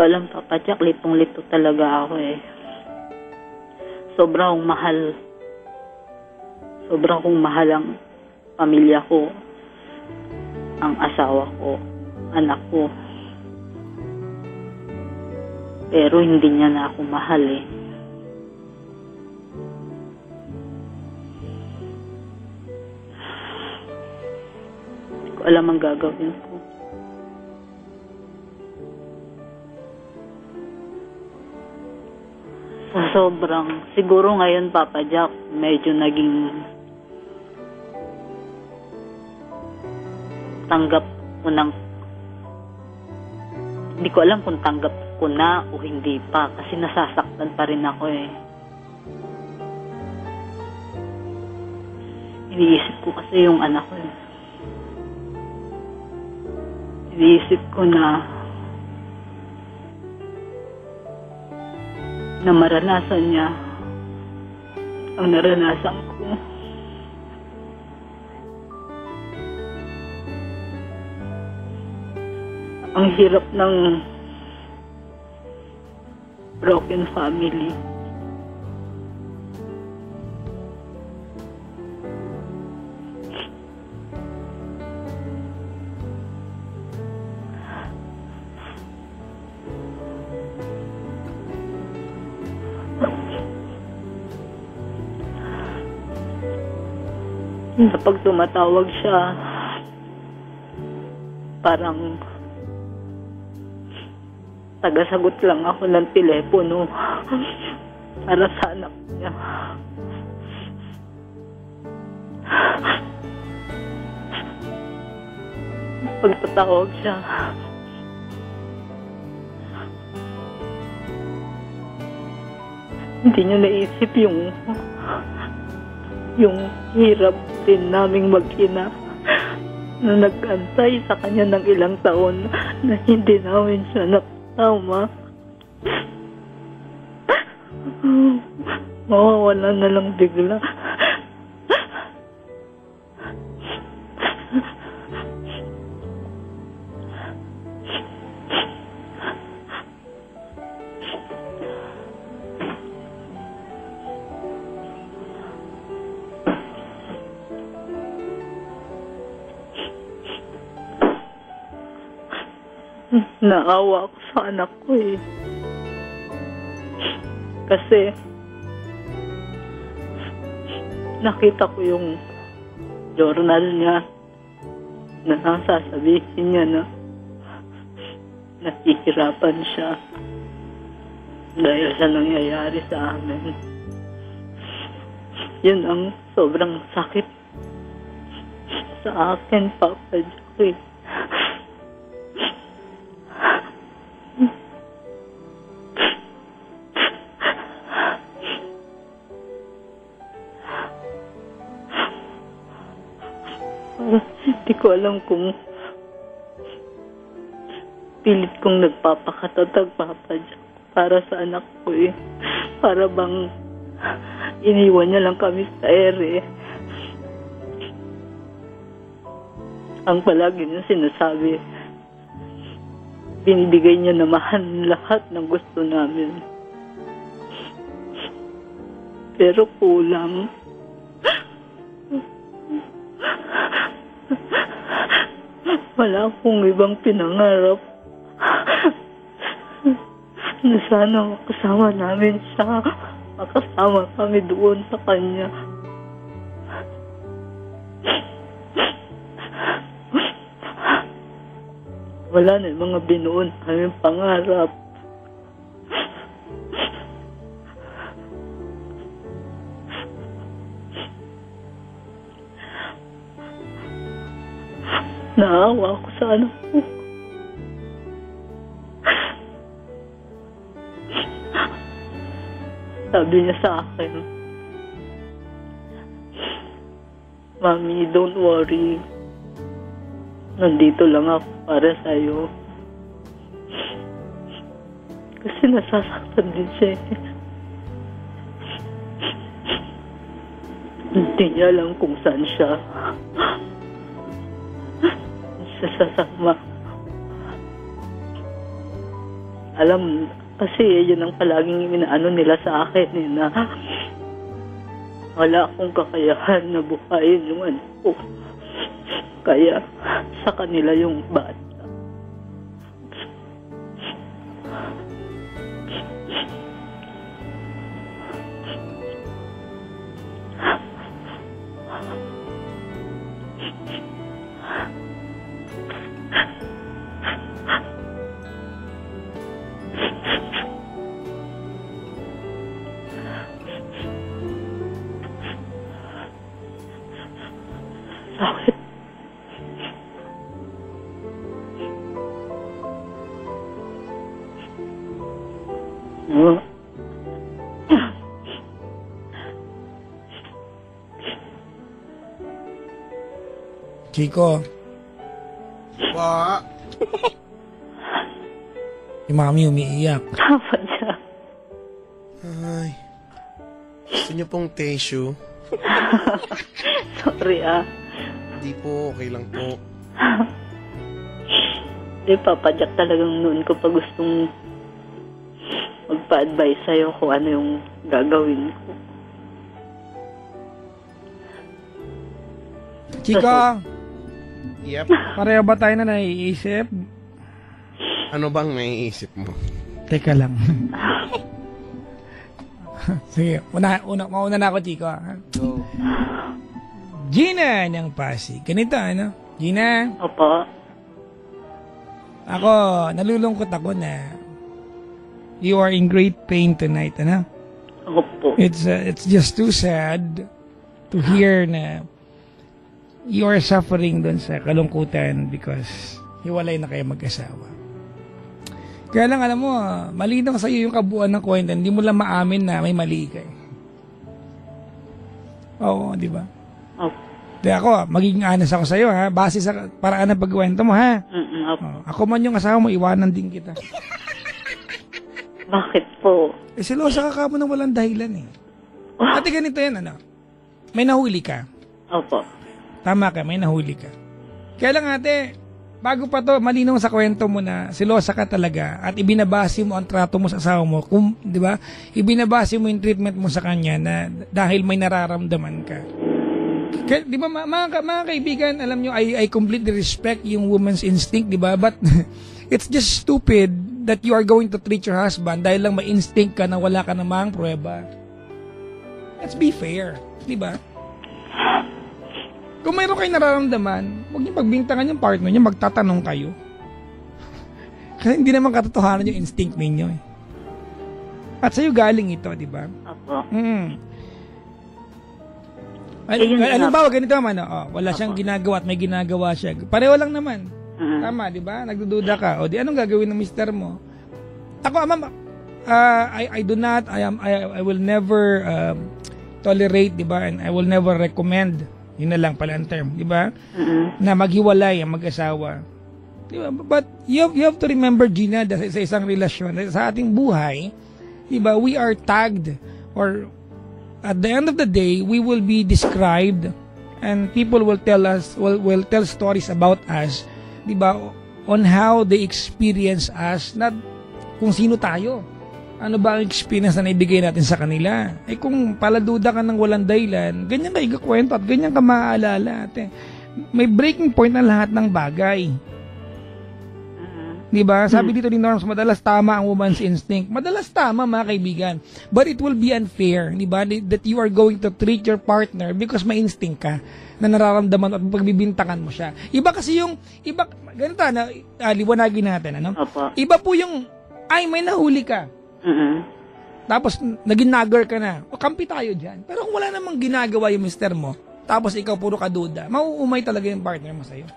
Alam, Papa Jack, litong-lito talaga ako eh. Sobrang kong mahal ang pamilya ko, ang asawa ko, anak ko. Pero hindi niya na ako mahal eh. Hindi ko alam ang gagawin ko. Siguro ngayon, Papa Jack, medyo naging tanggap ko ng, hindi ko alam kung tanggap ko na o hindi pa, kasi nasasaktan pa rin ako eh. Iniisip ko kasi yung anak ko eh. Iniisip ko na maranasan niya ang naranasan ko. Ang hirap ng broken family. Kapag tumatawag siya, parang tagasagot lang ako ng telepono para sa anak niya. Pag tatawag siya, hindi niya naisip yung hirap din naming mag-ina na nag-antay sa kanya ng ilang taon na hindi namin siya nakasama. Mawawala na lang bigla. Naawa ako sa anak ko eh. Kasi nakita ko yung journal niya na nasasabihin niya na nakikirapan siya dahil sa nangyayari sa amin. Yun ang sobrang sakit sa akin, Papa Jack. Hindi ko alam kung pilit kong nagpapakatatag, Papa Jack, para sa anak ko eh. Para bang iniwan niya lang kami sa ere. Ang palagi niya sinasabi, binibigay niya naman lahat ng gusto namin. Pero kulang. Wala akong ibang pinangarap na sana makasama namin siya, makasama kami doon sa kanya. Wala na yung mga binuon kaming pangarap. Naawa ako sa anak ko. Sabi niya sa akin, Mami, don't worry. Nandito lang ako para sa'yo. Kasi nasasaktan din siya. Hindi niya alam kung saan siya sasama. alam, kasi yun ang palaging inaano nila sa akin na wala akong kakayahan na buhayin yung anak ko. Kaya sa kanila yung bata. Sakit. Chico, Pa, si Mami umiiyak. Papa Jack. ay. Gusto niyo pong tissue? Sorry Hindi po, okay lang po. Di, Papa Jack, talagang noon ko pa gustong magpa-advise sa'yo kung ano yung gagawin ko. Chico, Yep. pareho ba tayo na naiisip? Ano bang naiisip mo? Teka lang. Sige, mauna na ako, Chico. Go. Gina ng Pasig. Ganito, ano? Gina, Opo. ako, nalulungkot ako na you are in great pain tonight, ano? Opo. It's just too sad to hear na you are suffering doon sa kalungkutan because hiwalay na kayo mag-asawa. Kaya lang, alam mo, malinaw sa iyo yung kabuuan ng kwento. Hindi mo lang maamin na may mali ka. Oo, di ba? Opo. Kaya ako, magiging honest ako sa iyo, ha? Base sa paraan ng pagkwento mo, ha? Opo. Ako man yung asawa mo, iwanan din kita. Bakit po? Silosa ka mo nang walang dahilan, eh. Ate, ganito yan, ano? May nahuli ka. Opo. Tama ka, may nahuli ka. Kaya lang, ate, bago pa to, malinaw sa kwento mo na silosa ka talaga at ibinabase mo ang trato mo sa asawa mo, kung, di ba? Ibinabase mo yung treatment mo sa kanya na dahil may nararamdaman ka. Kaya, di ba, mga kaibigan, alam nyo, I completely respect yung woman's instinct, di ba? But it's just stupid that you are going to treat your husband dahil lang may instinct ka na wala ka namang pruweba. Let's be fair, di ba? Kung mayroon kayo nararamdaman, huwag niyo pagbintangan yung partner niyo, magtatanong kayo. Kasi hindi naman katotohanan yung instinct ninyo, eh. At sa'yo galing ito, di ba? Opo. Halimbawa, ganito naman, wala siyang ginagawa at may ginagawa siya. Pareho lang naman. Tama, di ba? Nagdududa ka. O di, anong gagawin ng mister mo? Ako, ma'am, I do not, I will never tolerate, di ba? And I will never recommend, yun na lang pala ang term, di ba? Na maghiwalay ang mag-asawa. Di ba? But you have to remember, Gina, sa isang relasyon, sa ating buhay, di ba, we are tagged, or at the end of the day, we will be described and people will tell us, will tell stories about us, di ba, on how they experience us, not kung sino tayo. Ano ba ang experience na naibigay natin sa kanila? Eh kung paladuda ka ng walang dahilan, ganyan ka ikakwento at ganyan ka maaalala. May breaking point na lahat ng bagay. Diba? Sabi dito ni Norms, madalas tama ang woman's instinct. Madalas tama, mga kaibigan. But it will be unfair, diba? That you are going to treat your partner because may instinct ka na nararamdaman at pagbibintangan mo siya. Iba kasi yung, ganito na, liwanagin natin, ano? Opo. Iba po yung, ay, may nahuli ka. Tapos, naging nagger ka na. O, kampi tayo dyan. Pero kung wala namang ginagawa yung mister mo, tapos ikaw puro kaduda, mauumay talaga yung partner mo sa'yo.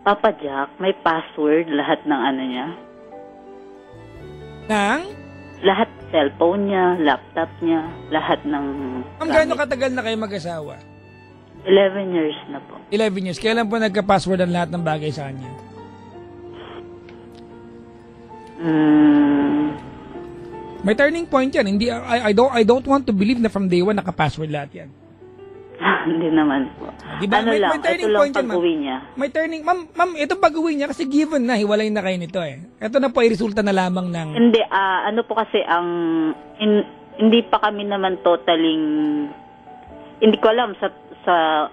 Papa Jack, may password lahat ng ano niya? Lahat, cellphone niya, laptop niya, lahat ng Ang gaano katagal na kayo mag-asawa? 11 years na po. 11 years. Kailan po nagka-password ang lahat ng bagay sa kanya? Mm, May turning point yan. Hindi, I don't want to believe na from day one naka-password lahat yan. Hindi naman po. Diba? Ano lang, ito lang yan, pag-uwi niya. May turning, ma'am, ito pag-uwi niya kasi given na, hiwalay na kayo nito eh. Ito na po ay resulta na lamang ng... Hindi, ano po kasi hindi pa kami naman totaling, hindi ko alam sa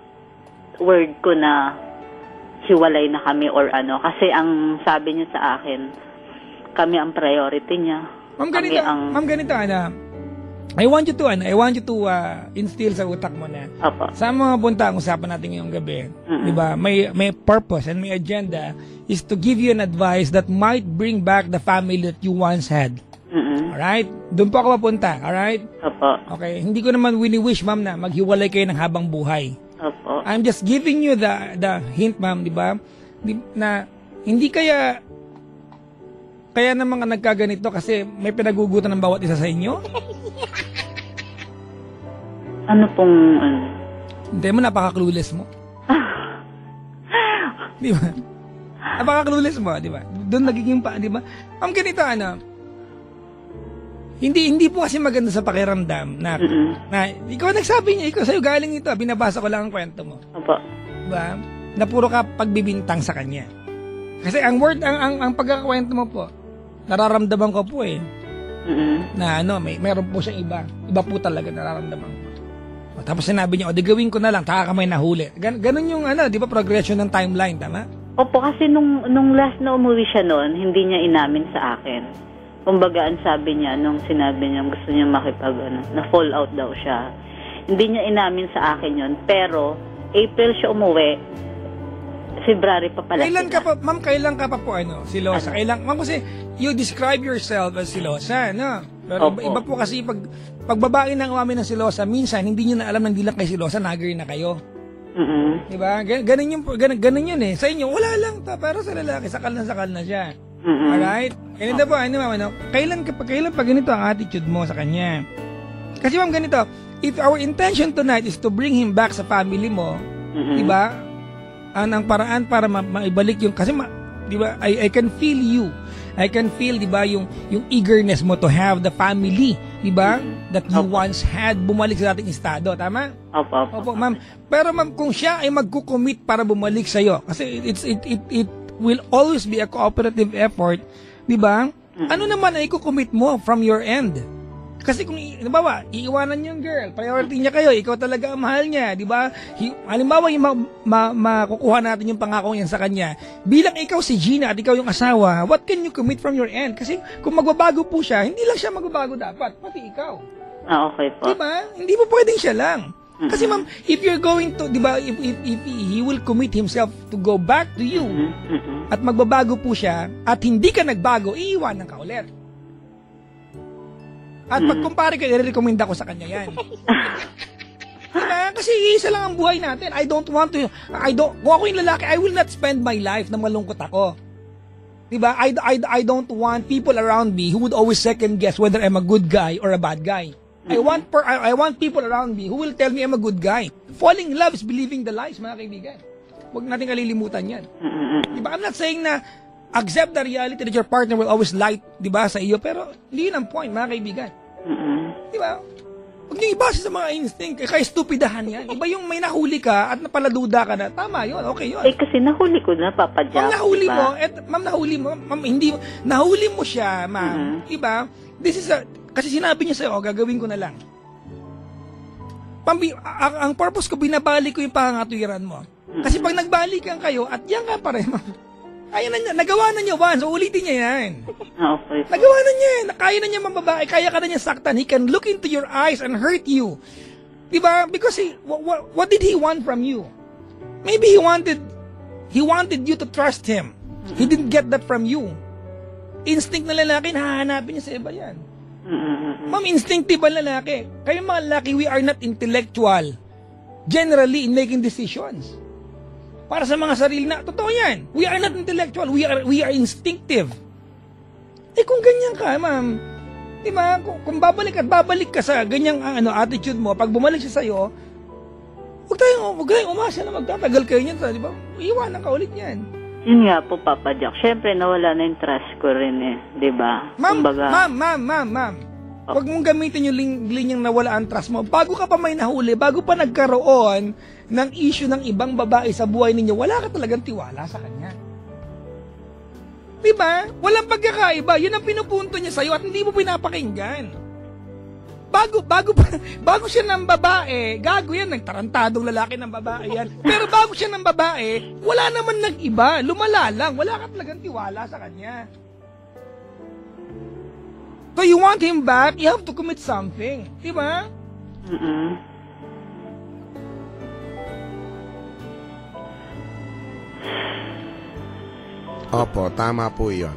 word ko na hiwalay na kami or ano. Kasi ang sabi niya sa akin, kami ang priority niya. Ma'am, ganito, I want you to instill sa utak mo na Opo. sa mga punta ang usapan natin ngayong gabi, di ba? May purpose and may agenda is to give you an advice that might bring back the family that you once had. Alright? Doon po ako papunta, alright? Opo. Okay, hindi ko naman wini-wish, ma'am, na maghiwalay kayo ng habang buhay. Opo. I'm just giving you the hint, ma'am, di ba? Na hindi kaya na mga nagkaganito kasi may pinagugutan ng bawat isa sa inyo? Ano pong, Hindi mo, napaka-clueless mo. Di ba? Napaka-clueless mo, di ba? Doon nagiging di ba? Ang ganito, hindi po kasi maganda sa pakiramdam na ikaw nagsabi niya, ikaw sa'yo galing ito, binabasa ko lang ang kwento mo. Opo. Diba? Na puro ka pagbibintang sa kanya. Kasi ang pagkakakwento mo po, nararamdaman ko po na meron po siyang iba po talaga nararamdaman ko. Tapos sinabi niya, di gawin ko na lang, taka kamay nahuli. Ganun yung di ba, progression ng timeline, tama? Opo, kasi nung last na umuwi siya noon, hindi niya inamin sa akin. Kumbaga, ang sabi niya, nung sinabi niya gusto niya na fall out daw siya. Hindi niya inamin sa akin yon, pero April siya umuwi, February pa pala. Kailan ka pa po silosa? Ma'am, kasi you describe yourself as silosa, no? Pero iba po kasi pag babae nang umamin ng silosa, minsan hindi niyo na alam na hindi lang kayo silosa, nag-agree na kayo. Diba? Ganun yun eh. Sa inyo, wala lang ta, pero sa lalaki, sakal na siya. Alright? Ganito po, ma'am, kailan pag ganito ang attitude mo sa kanya? Kasi ma'am, ganito, if our intention tonight is to bring him back sa family mo, diba? Ang paraan para maibalik yung, kasi diba, I can feel you. I can feel, diba, yung eagerness mo to have the family, diba, that you once had, bumalik sa dating estado, tama? Opo, ma'am. Pero ma'am, kung siya ay magkukommit para bumalik sa'yo, kasi it will always be a cooperative effort, diba? Ano naman ay kukommit mo from your end? Kasi kung, halimbawa, iiwanan niyo yung girl, priority niya kayo, ikaw talaga ang mahal niya, di ba? Halimbawa, makukuha natin yung pangako niyan sa kanya. Bilang ikaw si Gina at ikaw yung asawa, what can you commit from your end? Kasi kung magbabago po siya, hindi lang siya magbabago dapat, pati ikaw. Okay po. Di ba? Hindi po pwedeng siya lang. Kasi ma'am, if you're going to, di ba, if he will commit himself to go back to you, at magbabago po siya, at hindi ka nagbago, iiwanan ka ulit. At pagkumpare ka, i-recommend ako sa kanya yan. Diba? Kasi isa lang ang buhay natin. Kung ako yung lalaki, I will not spend my life na malungkot ako. Diba? I don't want people around me who would always second guess whether I'm a good guy or a bad guy. I want people around me who will tell me I'm a good guy. Falling in love is believing the lies, mga kaibigan. Huwag natin kalilimutan yan. Diba? I'm not saying na accept the reality that your partner will always lie, diba, sa iyo, pero hindi yun ang point, mga kaibigan. Diba? Huwag niyo ibasa sa mga instinct, kaya stupidahan yan. Iba yung may nahuli ka at napaladuda ka na, tama yun, okay yun. Kasi nahuli ko na, Papa Jack. Ma'am, nahuli mo siya, ma'am. Diba? Kasi sinabi niya sa'yo, gagawin ko na lang. Ang purpose ko, binabalik ko yung pangangatwiran mo. Kasi pag nagbalikan kayo, at yan ka pa rin, kaya na niya, nagawa na niya once, so ulitin niya yan. Okay. Nagawa na niya, kaya na niya mababae, kaya ka na niya saktan. He can look into your eyes and hurt you. Diba? Because what did he want from you? Maybe he wanted you to trust him. He didn't get that from you. Instinct na lalaki, nahahanapin niya sa iba yan. Ma'am, instinctive ang lalaki. Kayo mga lalaki, we are not intellectual. Generally, in making decisions. Para sa mga sarili na, totoo yan. We are not intellectual. We are instinctive. Kung ganyan ka, ma'am, di ba, kung babalik ka sa ganyang attitude mo, pag bumalik siya sa'yo, huwag tayong umasa na magtatagal kayo niyan, di ba? Iwanan ka ulit yan. Yun nga po, Papa Jack. Siyempre, nawala na yung trust ko rin di ba? Ma'am. Huwag mong gamitin yung linyang nawala ang trust mo. Bago ka pa may nahuli, bago pa nagkaroon ng issue ng ibang babae sa buhay ninyo, wala ka talagang tiwala sa kanya. Diba? Walang pagkakaiba. Yun ang pinupunto niya sa'yo at hindi mo pinapakinggan. Bago siya ng babae, gago yan, nagtarantadong lalaki ng babae yan. Pero bago siya ng babae, wala naman nag-iba. Lumala lang. Wala ka talagang tiwala sa kanya. So you want him back, you have to commit something. Diba? Opo, tama po yun.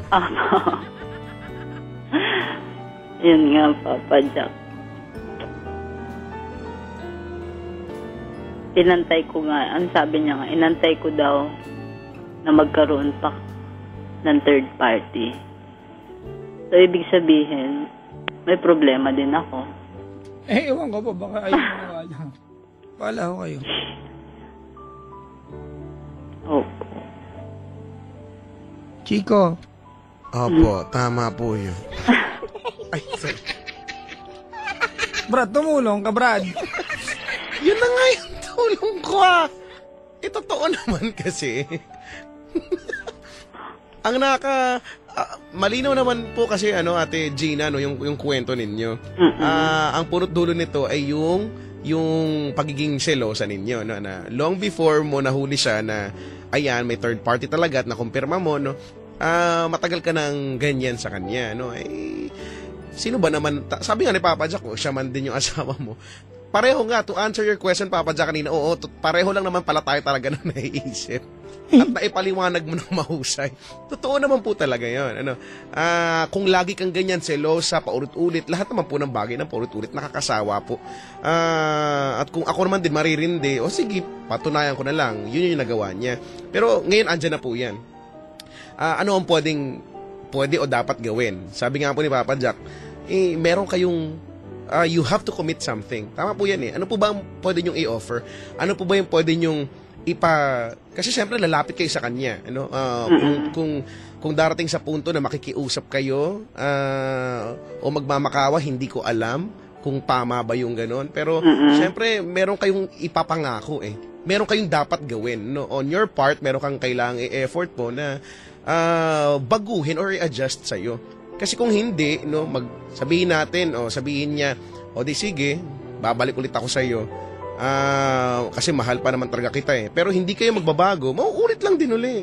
Yun nga, Papa Jack. Inantay ko nga, ang sabi niya nga, inantay ko daw na magkaroon pa ng third party. So, ibig sabihin, may problema din ako. Ewan ko po, baka ayaw mo wala. Wala ko kayo. Opo. Chico. Opo, tama po yun. Ay, sorry. Brad, tumulong ka, Brad. Yun na nga yung tulong ko totoo naman kasi. Ang malinaw naman po kasi Ate Gina yung kwento ninyo. Ang punot dulo nito ay yung pagiging selosa ninyo na long before mo nahuli siya na ayan may third party talaga at nakumpirma mo matagal ka nang ganyan sa kanya sino ba naman sabi nga ni Papa Jack siya man din yung asawa mo. Pareho nga, to answer your question, Papa Jack, kanina, pareho lang naman pala tayo talaga na naiisip. At naipaliwanag mo ng mahusay. Totoo naman po talaga yun. Kung lagi kang ganyan, selosa, paulit-ulit, lahat naman po ng bagay ng paulit-ulit, nakakasawa po. At kung ako naman din maririndi, sige, patunayan ko na lang, yun yung nagawa niya. Pero ngayon, andyan na po yan. Ano ang pwede o dapat gawin? Sabi nga po ni Papa Jack, meron kayong you have to commit something. Tama po yan Ano po ba ang pwede nyong i-offer? Ano po ba yung pwede nyong kasi syempre lalapit kayo sa kanya. Kung darating sa punto na makikiusap kayo o magmamakawa, hindi ko alam kung tama ba yung ganon. Pero syempre meron kayong ipapangako Meron kayong dapat gawin. On your part, meron kang kailangang i-effort po na baguhin or i-adjust sa'yo. Kasi kung hindi, sabihin natin, sabihin niya, di sige, babalik ulit ako sa iyo. Kasi mahal pa naman talaga kita Pero hindi kayo magbabago, mauulit lang din uli.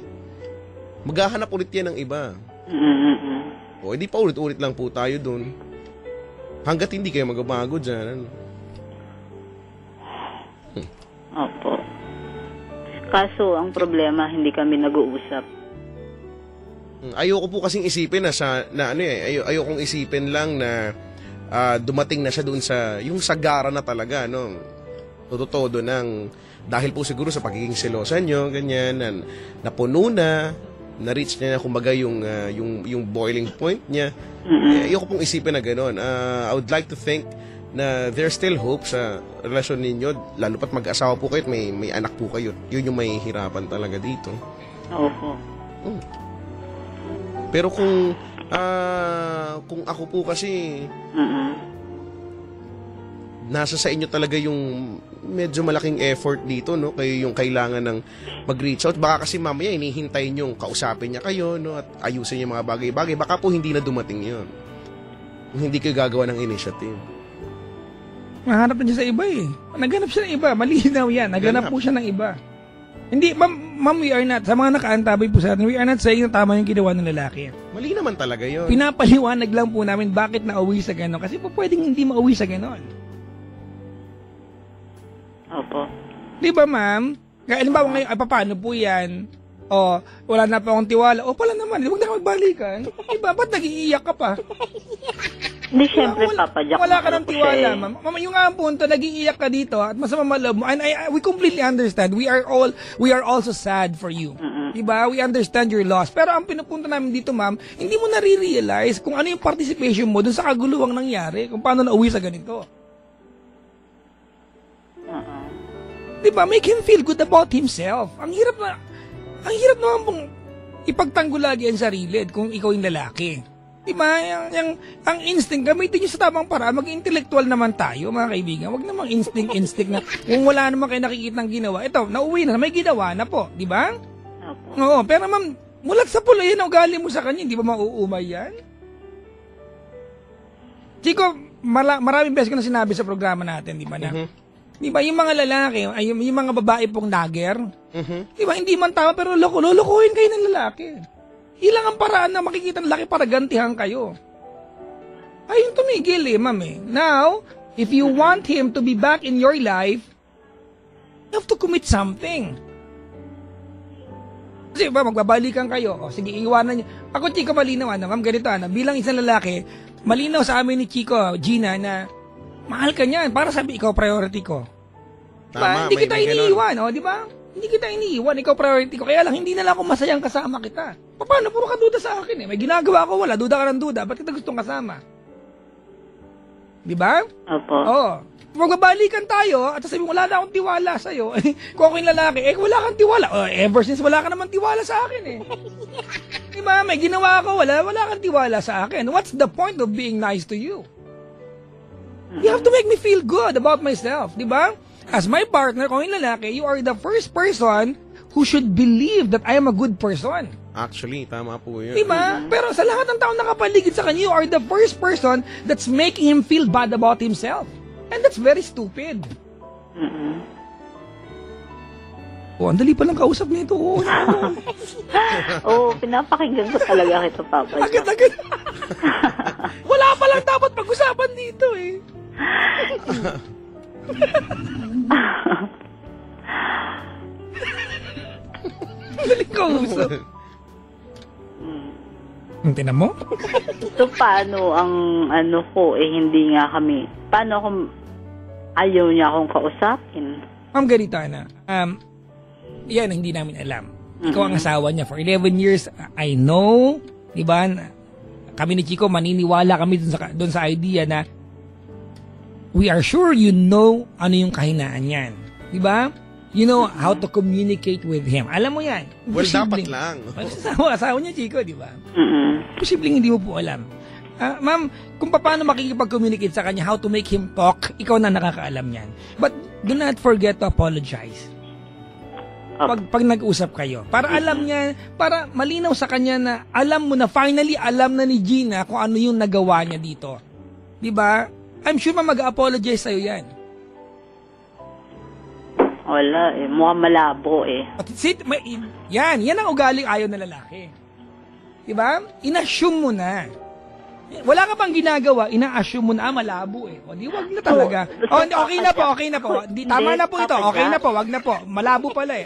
Maghahanap ulit yan ng iba. Hindi pa ulit-ulit lang po tayo dun. Hanggat hindi kayo magbabago dyan. Opo. Kaso, ang problema, hindi kami nag-uusap. Ayoko po kasing isipin ayokong isipin lang na dumating na siya doon sa yung sagara na talaga todo nang dahil po siguro sa pagiging selosa nyo ganyan napuno na reach niya na kumbaga yung boiling point niya. Ayoko pong isipin na gano'n. I would like to think na there's still hope sa relasyon ninyo, lalo pat mag-asawa po kayo at may anak po kayo. Yun yung may hirapan talaga dito. Opo. Pero kung ako po kasi nasa sa inyo talaga yung medyo malaking effort dito kayo yung kailangan ng mag-reach out. Baka kasi mamaya hinihintay nyo kausapin niya kayo at ayusin niya mga bagay-bagay. Baka po hindi na dumating yun. Hindi kayo gagawa ng initiative. Nahanap na siya sa iba Naghanap siya ng iba. Malinaw yan. Naghanap po siya ng iba. Hindi, ma'am, we are not. Sa mga nakaantabay po sa atin, we are not saying na tama yung ginawa ng lalaki. Mali naman talaga yun. Pinapaliwanag lang po namin bakit nauwi sa gano'n. Kasi po pwedeng hindi mauwi sa gano'n. Opo. Di ba, ma'am? Kaya, alimbawa ngayon, paano po yan? Wala na pa akong tiwala. Pala naman, huwag na ka magbalikan. Diba, ba't nag-iiyak ka pa? Hindi, syempre, Papa Jack. Wala ka ng tiwala, ma'am. Ma'am, yung nga ang punto, nag-iiyak ka dito at masama maloob mo. And we completely understand. We are also sad for you. Diba? We understand your loss. Pero ang pinupunto namin dito, ma'am, hindi mo nare-realize kung ano yung participation mo dun sa kaguluhang nangyari, kung paano nauwi sa ganito. Diba? Make him feel good about himself. Ang hirap naman pong ipagtanggol lagi ang sarili kung ikaw yung lalaki. Diba? Ang instinct, gamitin nyo sa tamang paraan. Mag-intellectual naman tayo, mga kaibigan. Huwag namang instinct na kung wala naman kayo nakikitang ginawa. Ito, nauwi na, may ginawa na po. Diba? Oo, pero ma'am, mulat sa pulo yan, ugali mo sa kanya. Hindi ba mauumay yan? Chico, maraming beses ko na sinabi sa programa natin, di ba na? Di ba, yung mga lalaki, yung mga babae pong nagger, di ba, hindi man tama, pero lulukuhin kayo ng lalaki. Ilang ang paraan na makikita ng laki para gantihan kayo. Ayun tumigil ma'am Now, if you want him to be back in your life, you have to commit something. Kasi ba, magbabalikan kayo. O, sige, iwanan niyo. Ako, Chico, malinaw, ma'am, ganito, bilang isang lalaki, malinaw sa amin ni Chico, Gina, na mahal ka niyan. Para sabi, ikaw priority ko. Diba? Hindi kita iniiwan, di ba? Hindi kita iniiwan, ikaw priority ko. Kaya lang, hindi na lang ako masayang kasama kita. Paano? Puro ka duda sa akin May ginagawa ko, wala. Duda ka ng duda. Ba't kita gustong kasama? Di ba? Opo. Oo. Magbabalikan tayo at sabi mo, wala na akong tiwala sa'yo. Kung ako yung lalaki, wala kang tiwala. Ever since wala ka naman tiwala sa akin Di ba? May ginawa ako, wala kang tiwala sa akin. What's the point of being nice to you? You have to make me feel good about myself. Di ba? As my partner, kung yung lalaki, you are the first person who should believe that I am a good person. Actually, tama po yun. Diba? Pero sa lahat ng tao nakapaligid sa kanya, you are the first person that's making him feel bad about himself. And that's very stupid. Ang dali palang kausap nito. Pinapakinggan ko talaga kita, Papa. Agad-agad. Wala palang dapat pag-usapan dito Dali kausap. Tingnan mo? So, paano ang hindi nga kami, paano kung ayaw niya akong kausapin? Ma'am, ganito yan, hindi namin alam. Ikaw ang asawa niya for 11 years. I know, di ba, kami ni Chico, maniniwala kami dun sa idea na we are sure you know ano yung kahinaan niyan. Di ba? You know how to communicate with him. Alam mo yan. Well, dapat lang. Asawa niya, Chico, di ba? Posibleng hindi mo po alam. Ma'am, kung paano makikipag-communicate sa kanya, how to make him talk, ikaw na nakakaalam yan. But do not forget to apologize. Pag nag-usap kayo. Para alam niya, para malinaw sa kanya na alam mo na, finally alam na ni Gina kung ano yung nagawa niya dito. Di ba? I'm sure mag-apologize sa'yo yan. Wala mukhang malabo Yan ang ugaling ayaw na lalaki. Diba? Inassume mo na. Wala ka pang ginagawa, ina-assume mo na, malabo O di, wag na talaga. Okay na po. Di, tama na po ito. Okay na po, wag na po. Malabo pala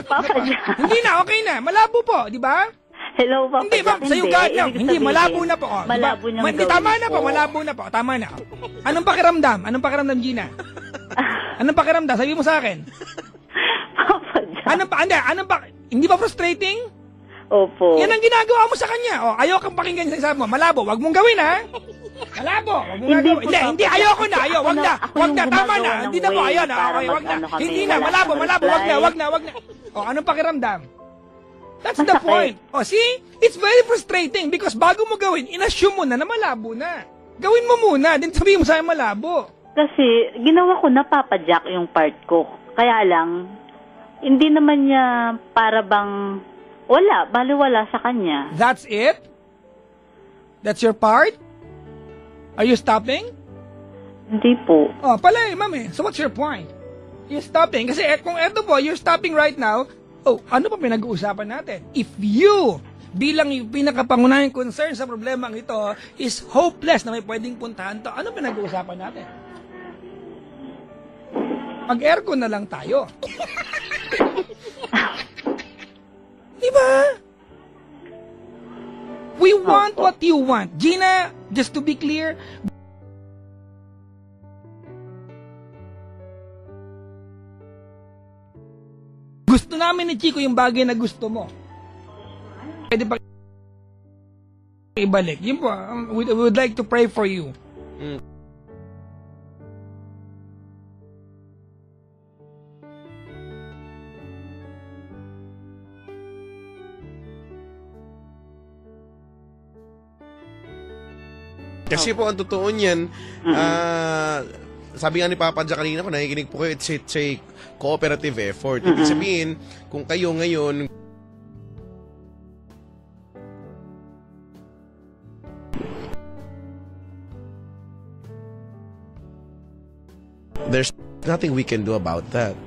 Hindi na, okay na. Malabo po, di ba? Hello, Papa. Hindi, ma'am, sa'yo God, hindi, malabo na po. Malabo niyang gawin. Tama na po, malabo na po. Tama na. Anong pakiramdam, Gina? Anong pakiramdam? Sabi mo sa akin. Hindi ba frustrating? Opo. Yan ang ginagawa mo sa kanya. Ayaw kang pakinggan sa isa mo. Malabo, wag mong gawin Malabo, wag mong gawin. Hindi, ayoko na. Wag na, tama na. Hindi na po, ayaw na. Okay, wag na. Hindi na, malabo, wag na. Anong pakiramdam? That's the point. See? It's very frustrating because bago mo gawin, inassume mo na malabo na. Gawin mo muna, din sabihin mo sa akin malabo. Kasi, ginawa ko napapadyak yung part ko. Kaya lang, hindi naman niya para bang baliwala sa kanya. That's it? That's your part? Are you stopping? Hindi po. Ma'am So what's your point? You're stopping. Kasi kung eto po, you're stopping right now, ano pa pinag-uusapan natin? If you, bilang yung pinakapangunahing concern sa problemang ito, is hopeless na may pwedeng puntahan to, ano pinag-uusapan natin? Mag-aircon na lang tayo. Diba? We want what you want. Gina, just to be clear, gusto namin ni Chico yung bagay na gusto mo. Pwede pa ibalik. Yun po, we would like to pray for you. Kasi po, ang totoo niyan, sabi nga ni Papa Jack kanina, kung nakikinig po kayo, it's a cooperative effort. Ibig sabihin, kung kayo ngayon, there's nothing we can do about that.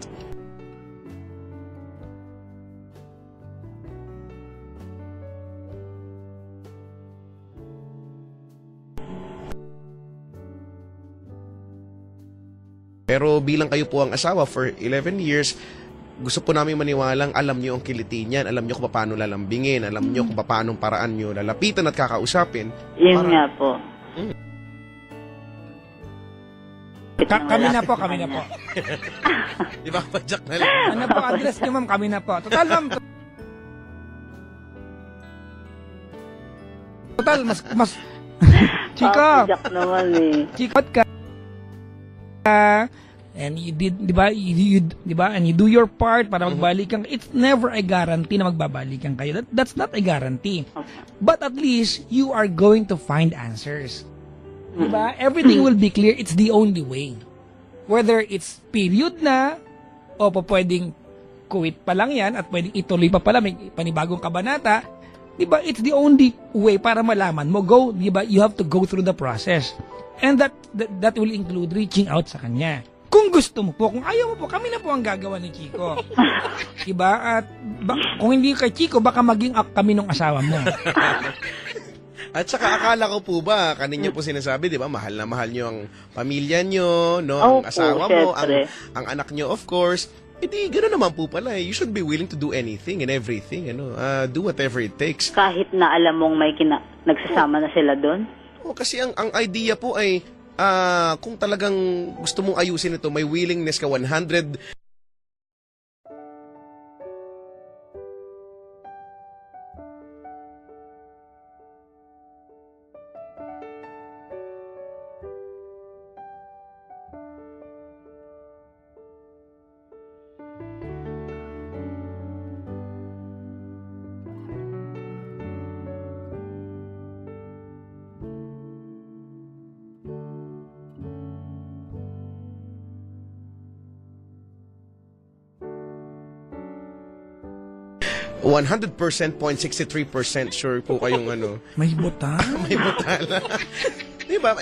Pero bilang kayo po ang asawa for 11 years, gusto po namin maniwalang alam nyo ang kiliti niyan, alam nyo kung paano lalambingin, alam nyo kung paano paraan nyo lalapitan at kakausapin. Yun nga po. Kami na po. Di ba, Jack na lang? Ano po, address niyo, ma'am, kami na po. Total, ma'am. Total, mas Chika. Jack naman eh. Chikot ka. And you did, di ba, di ba, and you do your part para magbalikan. It's never a guarantee na magbabalikan kayo. That's not a guarantee. But at least, you are going to find answers. Diba? Everything will be clear. It's the only way. Whether it's period na, o pwedeng quit pa lang yan, at pwedeng ituloy pa pala, may panibagong kabanata, diba? It's the only way para malaman mo. Diba? You have to go through the process. And that will include reaching out sa kanya. Kung gusto mo po, kung ayaw mo po, kami na po ang gagawa ni Chico. Diba? At kung hindi kay Chico, baka maging kami nung asawa mo. At saka akala ko po ba, kaninyo po sinasabi, di ba, mahal na mahal nyo ang pamilya nyo, no? Ang asawa mo, ang anak nyo, of course. Di, gano'n naman po pala. You should be willing to do anything and everything, ano? Do whatever it takes. Kahit na alam mong may nagsasama na sila doon? Kasi ang idea po ay, kung talagang gusto mong ayusin ito, may willingness ka 100. 100.63% sure po kayong ano. May butala. May butala. Di ba?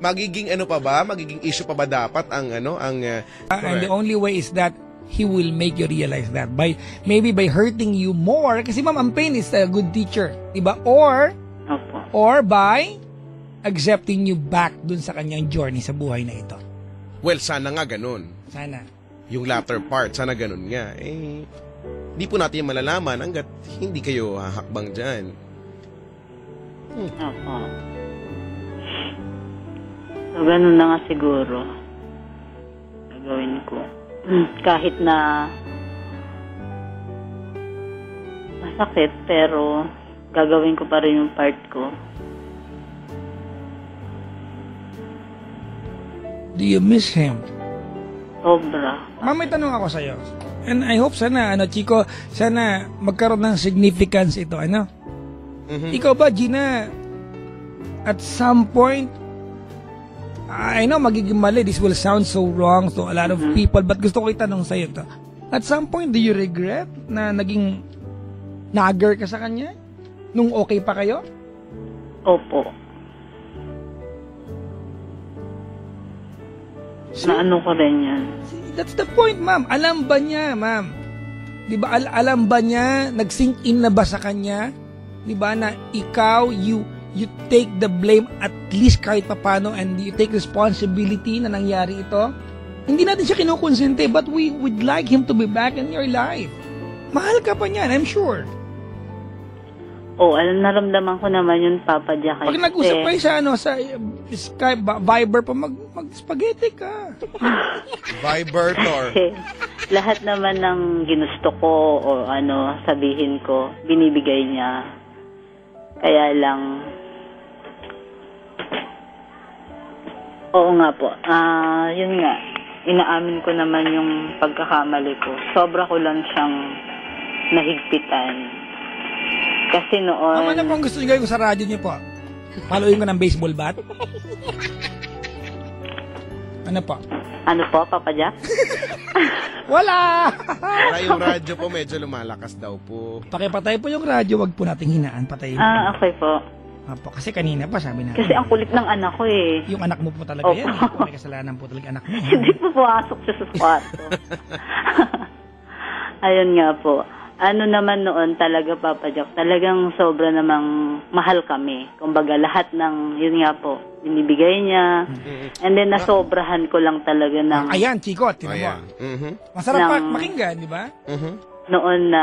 Magiging ano pa ba? Magiging issue pa ba dapat ang ano? And the only way is that he will make you realize that maybe by hurting you more, kasi ma'am, ang pain is a good teacher, diba? Or by accepting you back dun sa kanyang journey sa buhay na ito. Well, sana nga ganun. Sana. Yung latter part, sana ganun nga. Di po natin malalaman hanggat hindi kayo hahakbang dyan. Opo. So, ganun na nga siguro. Gagawin ko. Kahit na masakit, pero gagawin ko pa rin yung part ko. Do you miss him? Sobra. Ma'am, may tanong ako sa'yo. And I hope sana, Chico, sana magkaroon ng significance ito, ano? Ikaw ba, Gina, at some point, I know magiging mali, this will sound so wrong to a lot of people, but gusto ko itanong sa'yo ito. At some point, do you regret na naging nagger ka sa kanya? Nung okay pa kayo? Opo. Naano ko rin yan. That's the point, ma'am. Alam ba niya, ma'am? Di ba, alam ba niya, nag-sink in na ba sa kanya? Di ba, na ikaw, you take the blame at least kahit papano, and you take responsibility na nangyari ito? Hindi natin siya kinukonsente, but we would like him to be back in your life. Mahal ka pa niyan, I'm sure. Naramdaman ko naman yun, Papa Jack. Pag nag-usap kayo sa Skype, Viber pa, mag-spaghetti ka. Viber or lahat naman ng ginusto ko o sabihin ko, binibigay niya. Kaya lang, oo nga po. Yun nga, inaamin ko naman yung pagkakamali ko. Sobra ko lang siyang nahigpitan. Kasi noon... Ano pong gusto niyo gawin ko sa radyo niyo po? Paluin ko ng baseball bat? Ano po? Ano po, Papa Jack? Wala! Para yung radyo po medyo lumalakas daw po. Pakipatay po yung radyo, wag po nating hinaan. Patayin po. Okay po. Apo, kasi kanina pa sabi natin. Kasi ang kulit ng anak ko eh. Yung anak mo po talaga yan. May kasalanan po talaga anak mo. Hindi po pumasok siya sa kwarto. Ayun nga po. Ano naman noon talaga, Papa Jack, talagang sobra namang mahal kami. Kumbaga, lahat ng, yun nga po, binibigay niya. And then, nasobrahan ko lang talaga ng... Ayan, Chico, tinan mo. Ayan. Masarap pa makinggan, di ba? Noon na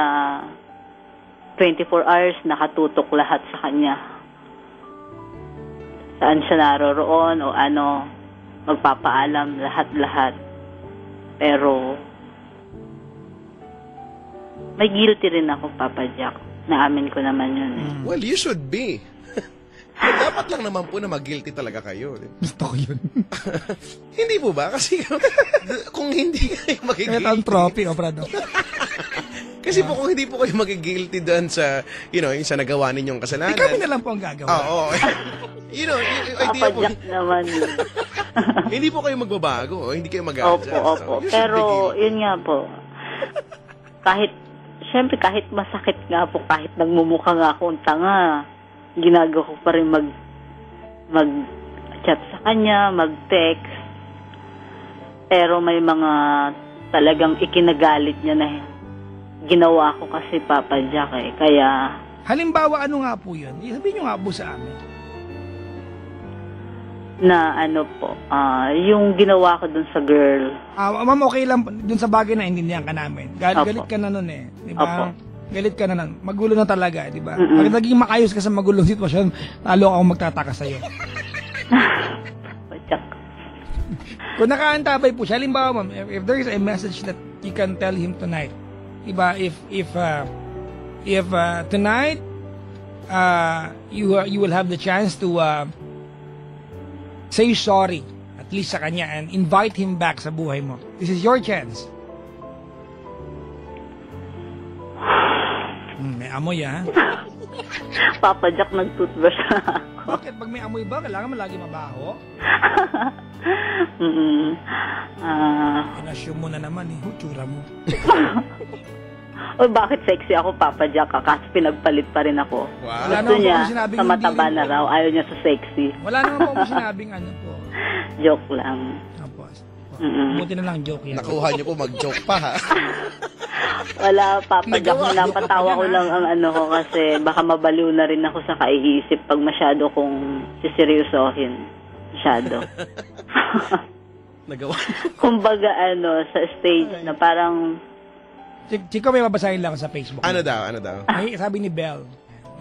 24 hours, nakatutok lahat sa kanya. Saan siya naroroon o ano, magpapaalam, lahat-lahat. Pero... may guilty rin ako, Papa Jack. Naamin ko naman yun. Well, you should be. Dapat lang naman po na mag-guilty talaga kayo. Gusto ko yun. Hindi po ba? Kasi kung hindi kayo Kaya mag-guilty... ang trophy, Obrado. Kasi po kung hindi po kayo mag-guilty doon sa, yung sa nagawa ninyong kasalanan. Kami na lang po ang gagawa. Oo. Yung idea Papa po. Jack naman. Hindi po kayo magbabago. Hindi kayo mag-adjust. Opo. Pero, yun nga po. Siyempre, kahit masakit nga po, kahit nagmumukha nga akong tanga, ginagawa ko pa rin mag-chat sa kanya, mag-text. Pero may mga talagang ikinagalit niya na ginawa ko kasi, Papa Jack eh. Kaya... Halimbawa, ano nga po yun? Sabihin nyo nga po sa amin. Na ano po, yung ginawa ko dun sa girl. Ma'am, okay lang dun sa bagay na intindihan ka namin. Galit ka na nun eh. Di ba? Galit ka na nun. Magulo na talaga, di ba? Pag naging makayos ka sa magulong sitwasyon, lalo akong magtataka sa'yo. Kung nakaantabay po siya, halimbawa ma'am, if there is a message that you can tell him tonight, diba, if tonight, you will have the chance to say sorry, at least sa kanya, and invite him back sa buhay mo. This is your chance. May amoy, ha? Papa Jack, nag-toothbrush na ako. Bakit? Pag may amoy ba, kailangan mo lagi mabaho? Inassume mo na naman, eh. Tsura mo. O bakit sexy ako, Papa Jack? Kasi pinagpalit pa rin ako. Wow. Gusto niya, sa mataba na raw. Ayaw niya sa sexy. Wala naman po ako sinabing ano po. Joke lang. Tapos, buti na lang joke yan. Nakuha niyo po mag-joke pa, ha? Wala, Papa Jack. Napatawa ko lang ang ano ko kasi baka mabaliw na rin ako sa kaiisip pag masyado kong siseryosohin. Masyado. Nagawa. Kumbaga sa stage na parang... Chico, may mabasahin lang sa Facebook. Ano daw? Sabi ni Belle,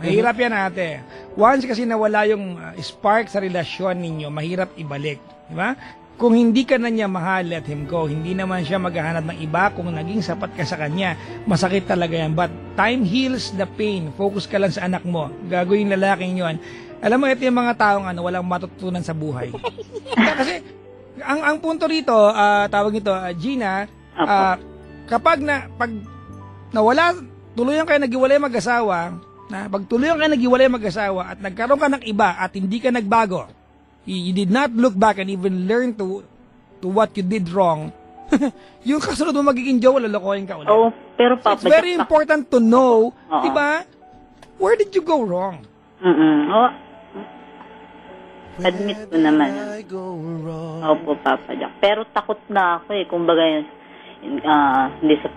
mahirap yan ate. Once kasi nawala yung spark sa relasyon ninyo, mahirap ibalik. Di ba? Kung hindi ka na niya mahal, let him go. Hindi naman siya maghahanap ng iba kung naging sapat ka sa kanya. Masakit talaga yan. But time heals the pain. Focus ka lang sa anak mo. Gagawin lalaking yun. Alam mo, ito yung mga taong walang matutunan sa buhay. Kasi, ang punto rito, tawag nito, Gina, pag nawala, tuluyan kayo naghiwalay mag-asawa, pag tuluyan kayo naghiwalay mag-asawa at nagkaroon ka ng iba at hindi ka nagbago, you did not look back and even learn to what you did wrong, yung kasunod mo magiging jowa, lalokohin ka ulit. Oh, pero Papa, it's very important to know, diba, where did you go wrong? Admit ko naman. Opo, Papa Jack. Pero takot na ako eh. Kumbaga hindi sa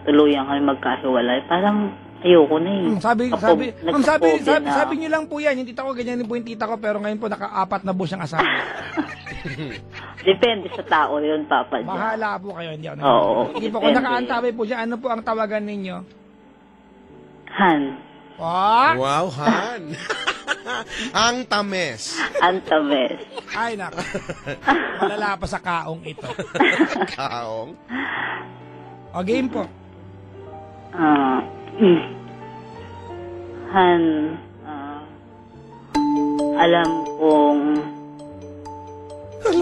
tuluyan kami magkahiwalay. Parang ayoko na eh. Sabi niyo lang po yan. Yung tita ko, ganyan din po yung tita ko. Pero ngayon po, naka-4 na po siyang asawa. Depende sa tao yun, Papa Jack. Bahala po kayo. Hindi ako Hindi po. Kung nakaantabay po siya, ano po ang tawagan ninyo? Han. Wow, Han. Ang tames. Ang tames. Ay, nako. Malala pa sa kaong ito. Kaong? O, game po. Han, alam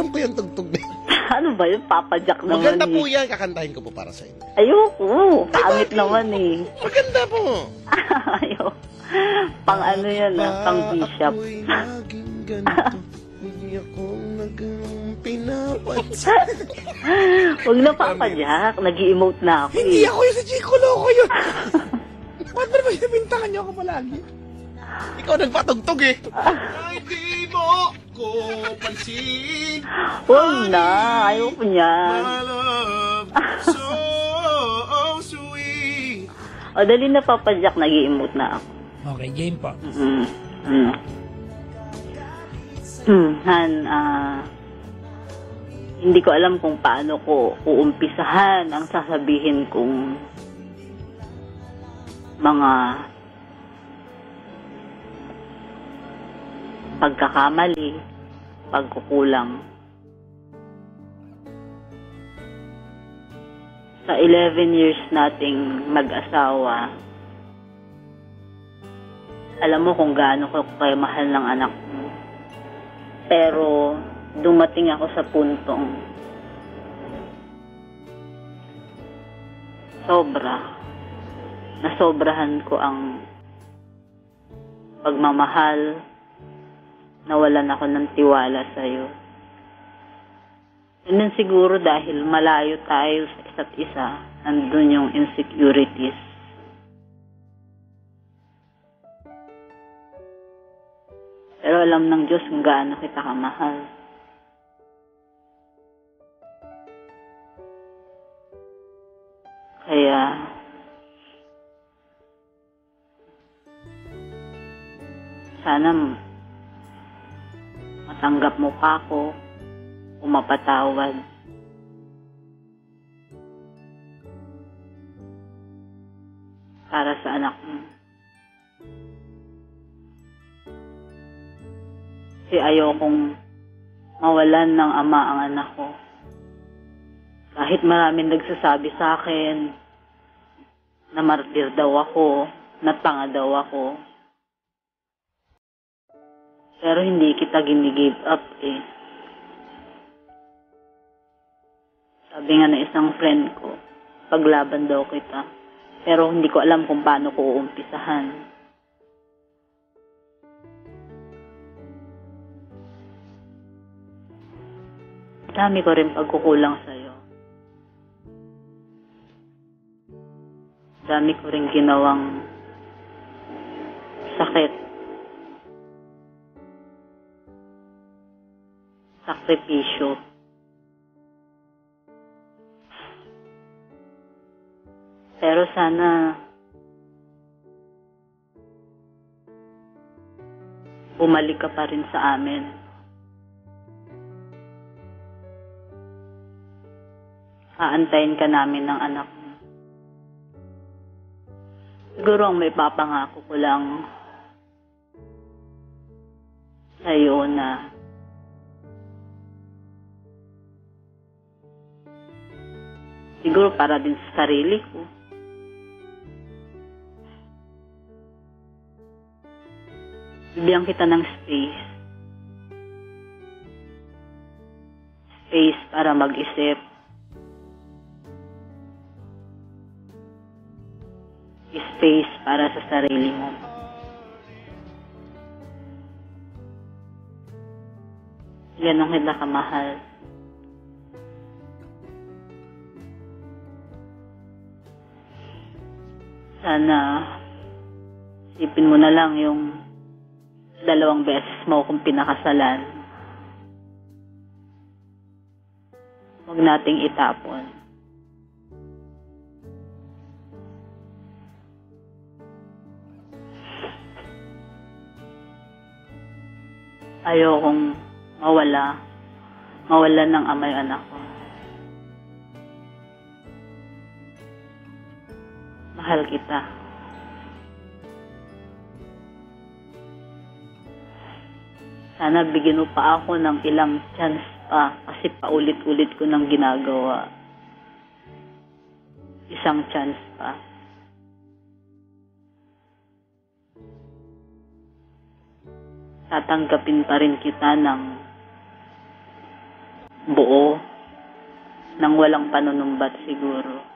ko yung tugtog na yun. Ano ba yun? Papa Jack naman. Maganda po yan. Kakantahin ko po para sa inyo. Ayoko. Pangit naman eh. Maganda po. Ayoko. Pang ano yan, pang bishop. Ako'y laging ganito. Hindi akong pinapansin. Huwag na Papa Jack, nag-i-emote na ako. Hindi ako yung sa Chico Loco yun. Ba't ba naman binibintangan niyo ako palagi? Ikaw nagpatugtog eh. Ay, di mo ko pansin. Huwag na, ayoko niya. My love, so sweet. O, dali na Papa Jack, nag-i-emote na ako. Okay, game po. Han, hindi ko alam kung paano ko uumpisahan ang sasabihin kong mga pagkakamali, pagkukulang. Sa 11 years nating mag-asawa, alam mo kung gaano ko kayo mahal ng anak mo. Pero dumating ako sa puntong nasobrahan ko ang pagmamahal, nawalan ako ng tiwala sa'yo. Yun din siguro dahil malayo tayo sa isa't isa, nandun yung insecurities. Pero alam ng Diyos kung gaano kita kamahal. Kaya, sana matanggap mo pa ako o mapatawad. Para sa anak mo. Kasi ayokong mawalan ng ama ang anak ko. Kahit maraming nagsasabi sa akin na martir daw ako, na tanga daw ako. Pero hindi kita gini-give up eh. Sabi nga ng isang friend ko, paglaban daw kita. Pero hindi ko alam kung paano ko uumpisahan. Dami ko rin pagkukulang sa'yo. Dami ko rin ginawang sakit. Sakripisyo. Pero sana bumalik ka pa rin sa amin. Aantayin ka namin ng anak mo. Siguro ang may papangako ko lang sa'yo na siguro para din sa sarili ko. Bibigyan kita ng space. Space para mag-isip. Space para sa sarili mo. Ganun kita kamahal. Sana isipin mo na lang yung 2 beses mo kung pinakasalan. Huwag nating itapon. Ayokong mawalan ng ama yung anak ko. Mahal kita. Sana bigyan mo pa ako ng ilang chance pa kasi paulit-ulit ko nang ginagawa. Isang chance pa. Tatanggapin pa rin kita ng buo, nang walang panunumbat siguro. 'Yan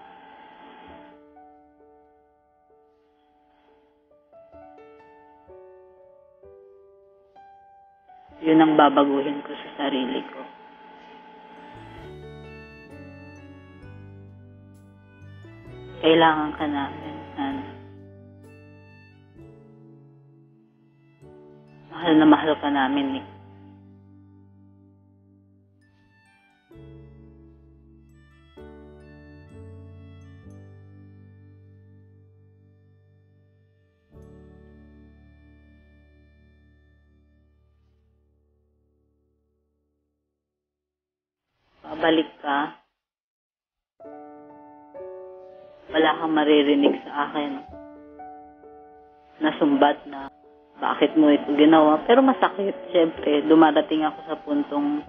Yun ang babaguhin ko sa sarili ko. Kailangan ka namin. Mahal na mahal ka namin, Nick. Babalik ka. Wala kang maririnig sa akin. Nasumbat na. Bakit mo ito ginawa? Pero masakit. Siyempre, dumarating ako sa puntong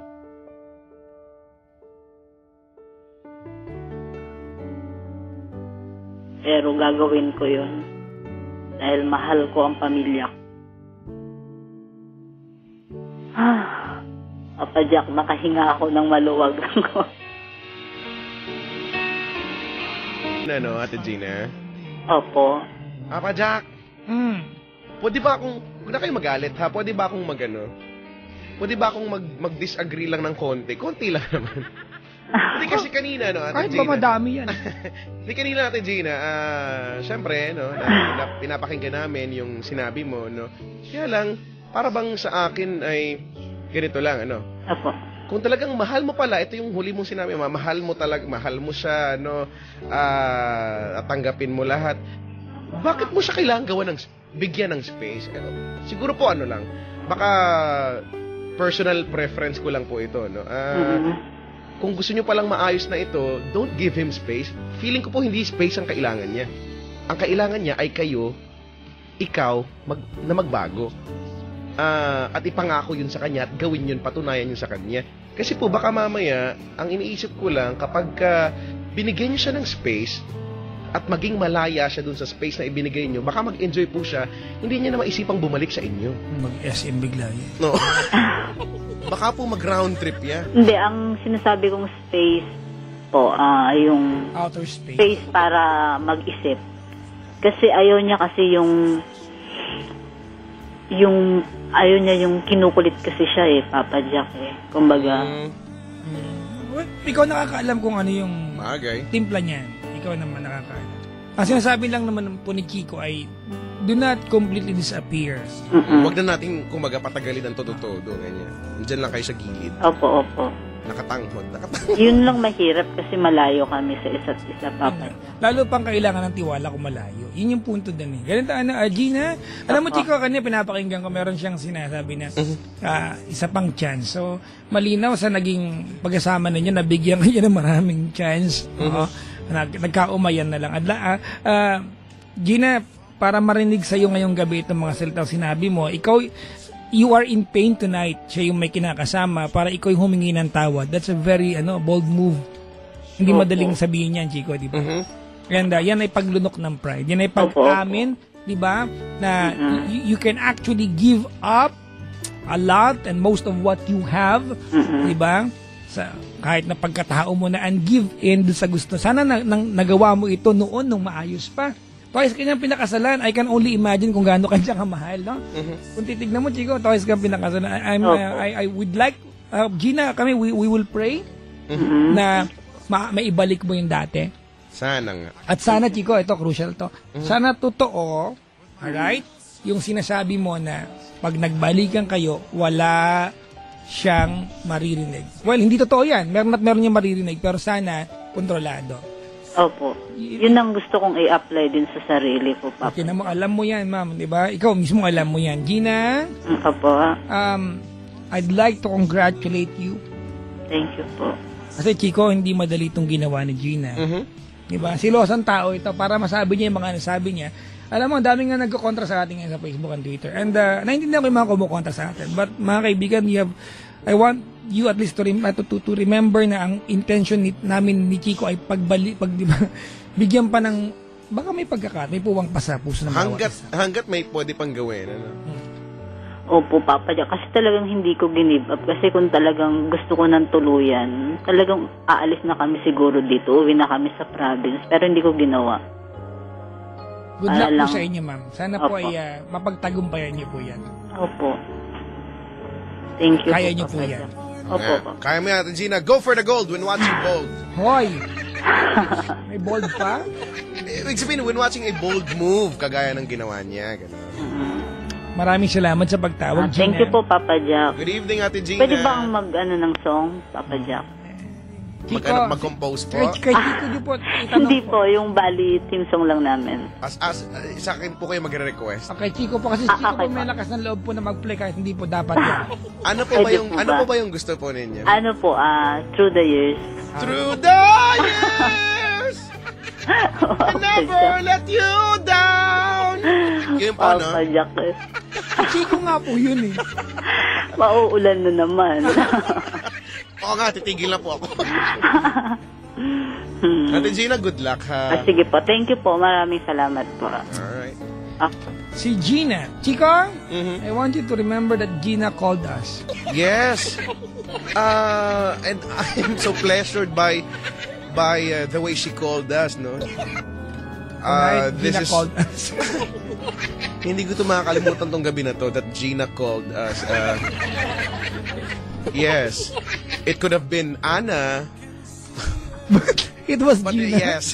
pero gagawin ko yun. Dahil mahal ko ang pamilya ko. Papa Jack, makahinga ako ng maluwag ko. Ano, Ate Gina? Opo. Papa Jack, pwede ba akong, huwag na kayo magalit ha, pwede ba akong pwede ba akong mag-disagree lang ng konti? Konti lang naman. Hindi kasi kanina, no, Ate Kahit Gina. ba madami yan? Hindi kanina, Ate Gina, syempre, no, pinapakinggan namin yung sinabi mo, no. Kaya lang, para bang sa akin ay ganito lang, ano. Opo. Kung talagang mahal mo pala, ito yung huli mong sinabi, mahal mo talaga, mahal mo siya, no, at tanggapin mo lahat. Bakit mo siya kailangan gawa bigyan ng space? Siguro po ano lang, baka personal preference ko lang po ito, no. Kung gusto niyo palang maayos na ito, don't give him space. Feeling ko po hindi space ang kailangan niya. Ang kailangan niya ay ikaw, na magbago. At ipangako yun sa kanya at gawin yun, patunayan yun sa kanya. Kasi po baka mamaya, ang iniisip ko lang, kapag binigyan niyo siya ng space at maging malaya siya dun sa space na ibinigay niyo, baka mag-enjoy po siya, hindi niya na maisipang bumalik sa inyo. Mag-SM bigla yan. No. Baka po mag-round trip yan. Hindi, ang sinasabi kong space po, yung Outer space. space para mag-isip. Kasi ayaw niya kasi yung ayaw niya yung kinukulit kasi siya Papa Jack Kumbaga. Well, ikaw nakakaalam kung ano yung timpla niya. Ikaw naman nakakaalam. Ang sinasabi lang naman po ni Chico ay do not completely disappear. Huwag na natin kumbaga patagalin ang todo-todo. Ganyan. Diyan lang kayo sa gilid. Opo. Nakatanghod. Yun lang mahirap kasi malayo kami sa isa't isa, Papa. Lalo pang kailangan ng tiwala kung malayo. Yun yung punto din Ganito, Gina, alam mo, Chico, kanina pinapakinggan ko, meron siyang sinasabi na isa pang chance. So, malinaw sa naging pag-asama ninyo, nabigyan kayo ng maraming chance. Nagkaumayan na lang. Gina, para marinig sa'yo ngayong gabi itong mga salitang sinabi mo, you are in pain tonight, siya yung may kinakasama, para ikaw yung humingi ng tawad. That's a very bold move. Hindi madaling sabihin yan, Chico, di ba? And yan ay paglunok ng pride. Yan ay pag-amin, di ba, na you can actually give up a lot and most of what you have, di ba? Kahit na pagkatao mo na and give in sa gusto. Sana nagawa mo ito noon nung maayos pa. Twice kanyang pinakasalan, I can only imagine kung gaano kanya kamahal, no? Kung titignan mo, Chico, twice kang pinakasalan. I would like, Gina, we will pray na maibalik mo yung dati. Sana nga. At sana, Chico, ito, crucial to. Sana totoo, alright, yung sinasabi mo na pag nagbalikan kayo, wala siyang maririnig. Well, hindi totoo yan. Meron niya maririnig, pero sana kontrolado. Opo. Yun ang gusto kong i-apply din sa sarili ko, Papa. Okay na mo, alam mo yan, ma'am, di ba? Ikaw mismo alam mo yan. Gina? Opo. I'd like to congratulate you. Thank you po. Kasi, Chico, hindi madali itong ginawa ni Gina. Di ba? Silosang tao ito para masabi niya yung mga nasabi niya. Alam mo, dami nga nagkokontra sa atin sa Facebook and Twitter. And naintindihan ko yung mga kumukontra sa atin. But, mga kaibigan, I want you at least to remember na ang intention namin ni Chico ay bigyan pa ng, baka may may puwang pa sa puso ng bawat isa. Hanggat may pwede pang gawin. Opo, Papa Jack. Kasi talagang hindi ko give up. Kasi kung talagang gusto ko ng tuluyan, talagang aalis na kami siguro dito. Uwi na kami sa province. Pero hindi ko ginawa. Good luck po sa inyo, ma'am. Sana po ay mapagtagumpayan niyo po yan. Opo. Thank you Kaya po, niyo po Papa yan. Jack. Opo, po. Kaya mo yan, Ate Gina. Go for the gold when watching Bold. Hoy! May bold pa? Ibig sabihin, when watching a bold move, kagaya ng ginawa niya. Ganun. Maraming salamat sa pagtawag, Gina. Thank you po, Papa Jack. Good evening, Ate Gina. Pwede bang ng song, Papa Jack? Mag-compose po? Kay Chico niyo po, itanong Hindi po, yung Bali team song lang namin. Sa akin po kayo magre-request. Okay, Chico po, kasi Chico po may lakas ng loob po na mag-play kahit hindi po dapat yan. Ano po ba yung gusto po ninyo? Ano po, Through the Years. Through the years, I never let you down. Yun po, no? Papa Jack. Chico nga po yun eh. Mauulan na naman. Oo nga, titigil na po ako. Ate Gina, good luck, ha? Sige po, thank you po. Maraming salamat po. Alright. Si Gina. Chico, I want you to remember that Gina called us. Yes. And I'm so pleasured by the way she called us, no? Gina called us. Hindi ko ito makakalimutan tong gabi na to that Gina called us. Yes. It could have been Anna. It was But Gina. yes.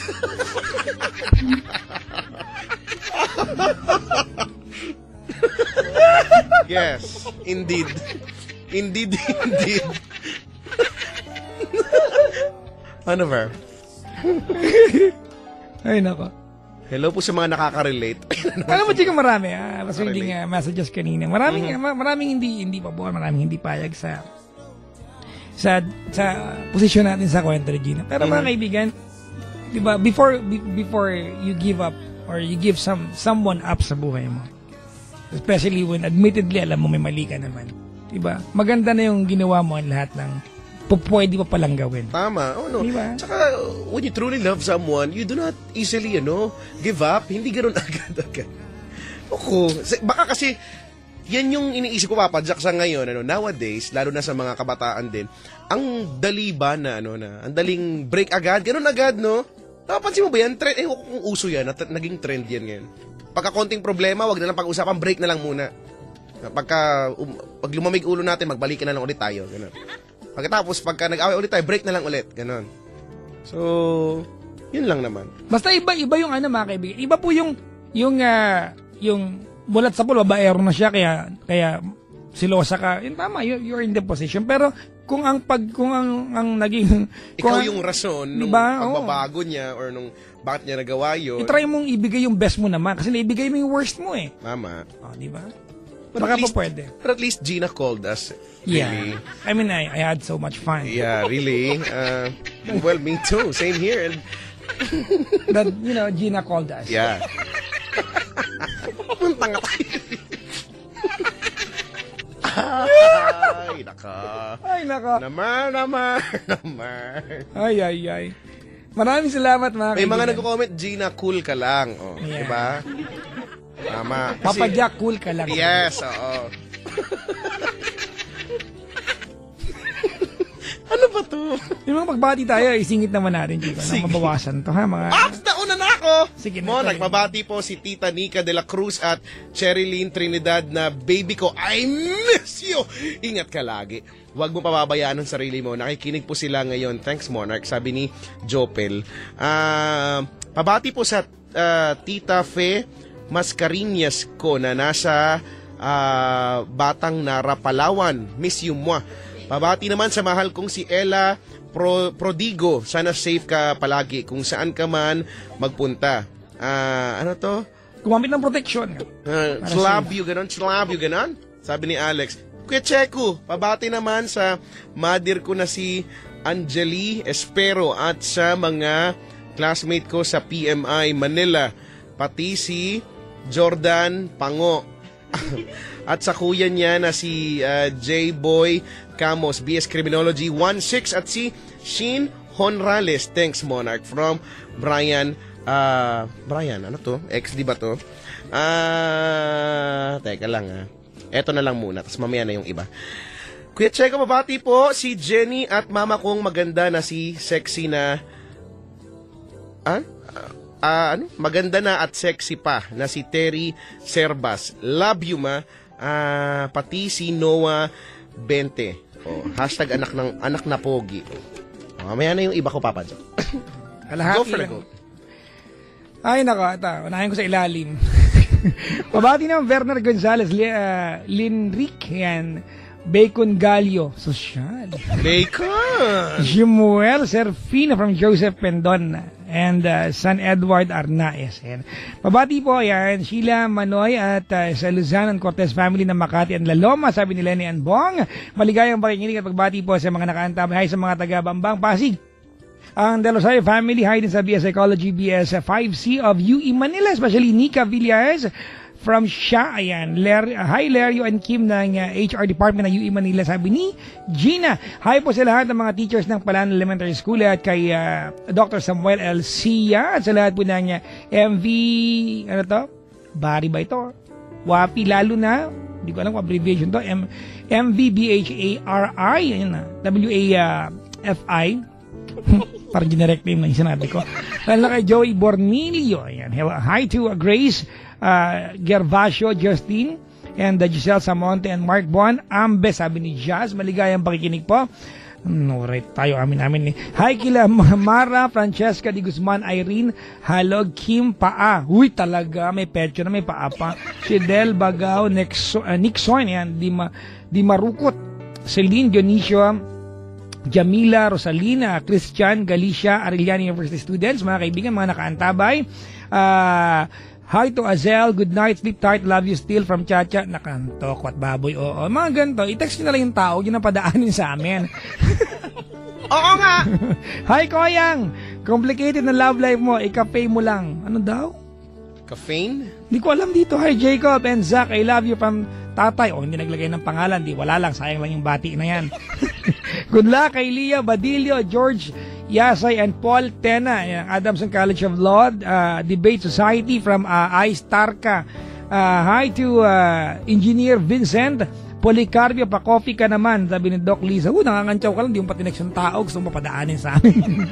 Yes. Indeed. Indeed. Ano ba? Ay, nako. Hello po sa mga nakaka-relate. Alam mo, Chico, marami. Mas reading messages kanina. Maraming hindi pa po. Maraming hindi payag sa posisyon natin sa kwento ni Gina. Pero mga kaibigan, di ba, before you give up or you give someone up sa buhay mo, especially when admittedly alam mo may mali ka naman, di ba, maganda na yung ginawa mo ang lahat ng pwede pa palang gawin. Tama. Oh, no. Diba? Tsaka, when you truly love someone, you do not easily, give up. Hindi ganoon agad-agad. Baka kasi, yan yung iniisip ko, Papa Jack, sa ngayon, nowadays, lalo na sa mga kabataan din, ang dali ba na, ang daling break agad, ganoon agad, no? Napapansin mo ba yan? Trend, kung uso yan, naging trend yan ngayon. Pagka konting problema, wag na lang pag-usapan, break na lang muna. Pag lumamig ulo natin, magbalikan na lang ulit tayo, gano'n. Pagkatapos, pagka nag-away ulit tayo, break na lang ulit, gano'n. So, yun lang naman. Basta iba yung mga kaibigan. Iba po yung mulat sa pulo, babaero na siya, kaya silosa ka. Yun tama, you're in the position. Pero kung ang naging ikaw yung rason nung diba? pagbabago niya or nung bakit niya nagawa yun. I-try mong ibigay yung best mo naman kasi naibigay mo yung worst mo eh. Tama. Di ba? Baka po pwede. But at least Gina called us. Yeah. Really. I mean, I had so much fun. Yeah, really. Well, me too. Same here. And that, Gina called us. yeah. Punta nga tayo. Ay, naka. Naman. Ay. Maraming salamat, mga May kaibigan. mga nagko-comment, Gina, cool ka lang. Oh, Yeah. diba? Tama. Papa Jack, cool ka lang. Yes, oo. Ano ba to? Yung mga pagbati tayo, isingit naman natin, Chico, na mabawasan to, ha, mga... Nauna na ako! Sige na. Mo, nagmabati po si Tita Nika de la Cruz at Cherilyn Trinidad na baby ko, I miss you! Ingat ka lagi. Huwag mo pababayaan ang sarili mo. Nakikinig po sila ngayon. Thanks, Monarch. Sabi ni Jopel. Pabati po sa Tita Fe Mascarinas ko na nasa Batang Nara, Palawan. Miss you, moi. Pabati naman sa mahal kong si Ella Prodigo. Sana safe ka palagi kung saan ka man magpunta. Ano to? Gumamit ng protection. Slab you ganon? Sabi ni Alex. Kuya Checo, pabati naman sa mother ko na si Angeli Espero at sa mga classmate ko sa PMI Manila. Pati si Jordan Pango. At sa kuya niya na si J-Boy Camos, BS Criminology 1-6 at si Sheen Honrales. Thanks, Monarch. From Brian, ano to? XD ba to? Teka lang Eto na lang muna, tapos mamaya na yung iba. Kuya Checo, mabati po si Jenny at mama kong maganda na si sexy na... maganda na at sexy pa na si Terry Servas. Love you, ma. Pati si Noah 20. Hashtag anak na pogi. Mamaya na yung iba ko, Papa Jack. Go for the go. Ay, nako. Unahin ko sa ilalim. Pabati naman Werner Gonzalez, Linric, yan. Bacon Gallo, Social. Bacon! Jimuel Serfino from Joseph Pendon and San Edward Arnaez. Yan. Pabati po yan, Sheila Manoy at sa Luzon and Cortez family ng Makati and Laloma, sabi ni Lenny Anbong. Maligayang pakikinig at pagbati po sa mga nakaantabay. Hi sa mga taga-Bambang, Pasig. Ang De Los Angeles family, hi din sa BS Psychology, BS 5C of UE Manila, especially Nika Villas from Sha, ayan. Hi Lerio and Kim ng HR Department ng UE Manila, sabi ni Gina. Hi po sa lahat ng mga teachers ng Palan Elementary School at kay Dr. Samuel L. Sia at sa lahat po ng MV, Bari ba ito? WAPI, lalo na, hindi ko alam kung abbreviation to, MVBHARI, ayan na, WAFI, parang generic name lang yung sinabi ko. Lalo kay Joey Bornilio, ayan. Hi to Grace Gervasio, Justine, and Giselle Samonte and Mark Bon. Ambe, sabi ni Jazz. Maligayang pakikinig po. No, right tayo, amin. Hi kila Mara, Francesca Di Guzman, Irene, Halog, Kim, Paa. Uy, talaga, may pecho na, may paa pa. Fidel Bagao, Nixon, yan, Di Marukot, Celine Dionisio, Jamila, Rosalina, Christian, Galicia, Arellano University students, mga kaibigan, mga nakaantabay. Hi to Azel, good night, sleep tight, love you still from Chacha. Nakantok, what baboy, oo. Mga ganito, i-text nyo na lang yung tao, yun ang padaanin sa amin. Oo nga! Hi Koyang, complicated na love life mo, ikape mo lang. Ano daw? Caffeine? Hindi ko alam dito. Hi Jacob and Zach, I love you from tatay. Hindi naglagay ng pangalan, wala lang, sayang lang yung bati na yan. Good luck kay Leah Badillo, George Yasay and Paul Tena, Adamson College of Law, Debate Society from Ice Tarka. Hi to Engineer Vincent Policarpio, pa-coffee ka naman, sabi ni Doc Lisa. Nakangantsaw ka lang, di mo pati next yung tao, gusto mo papadaanin sa amin.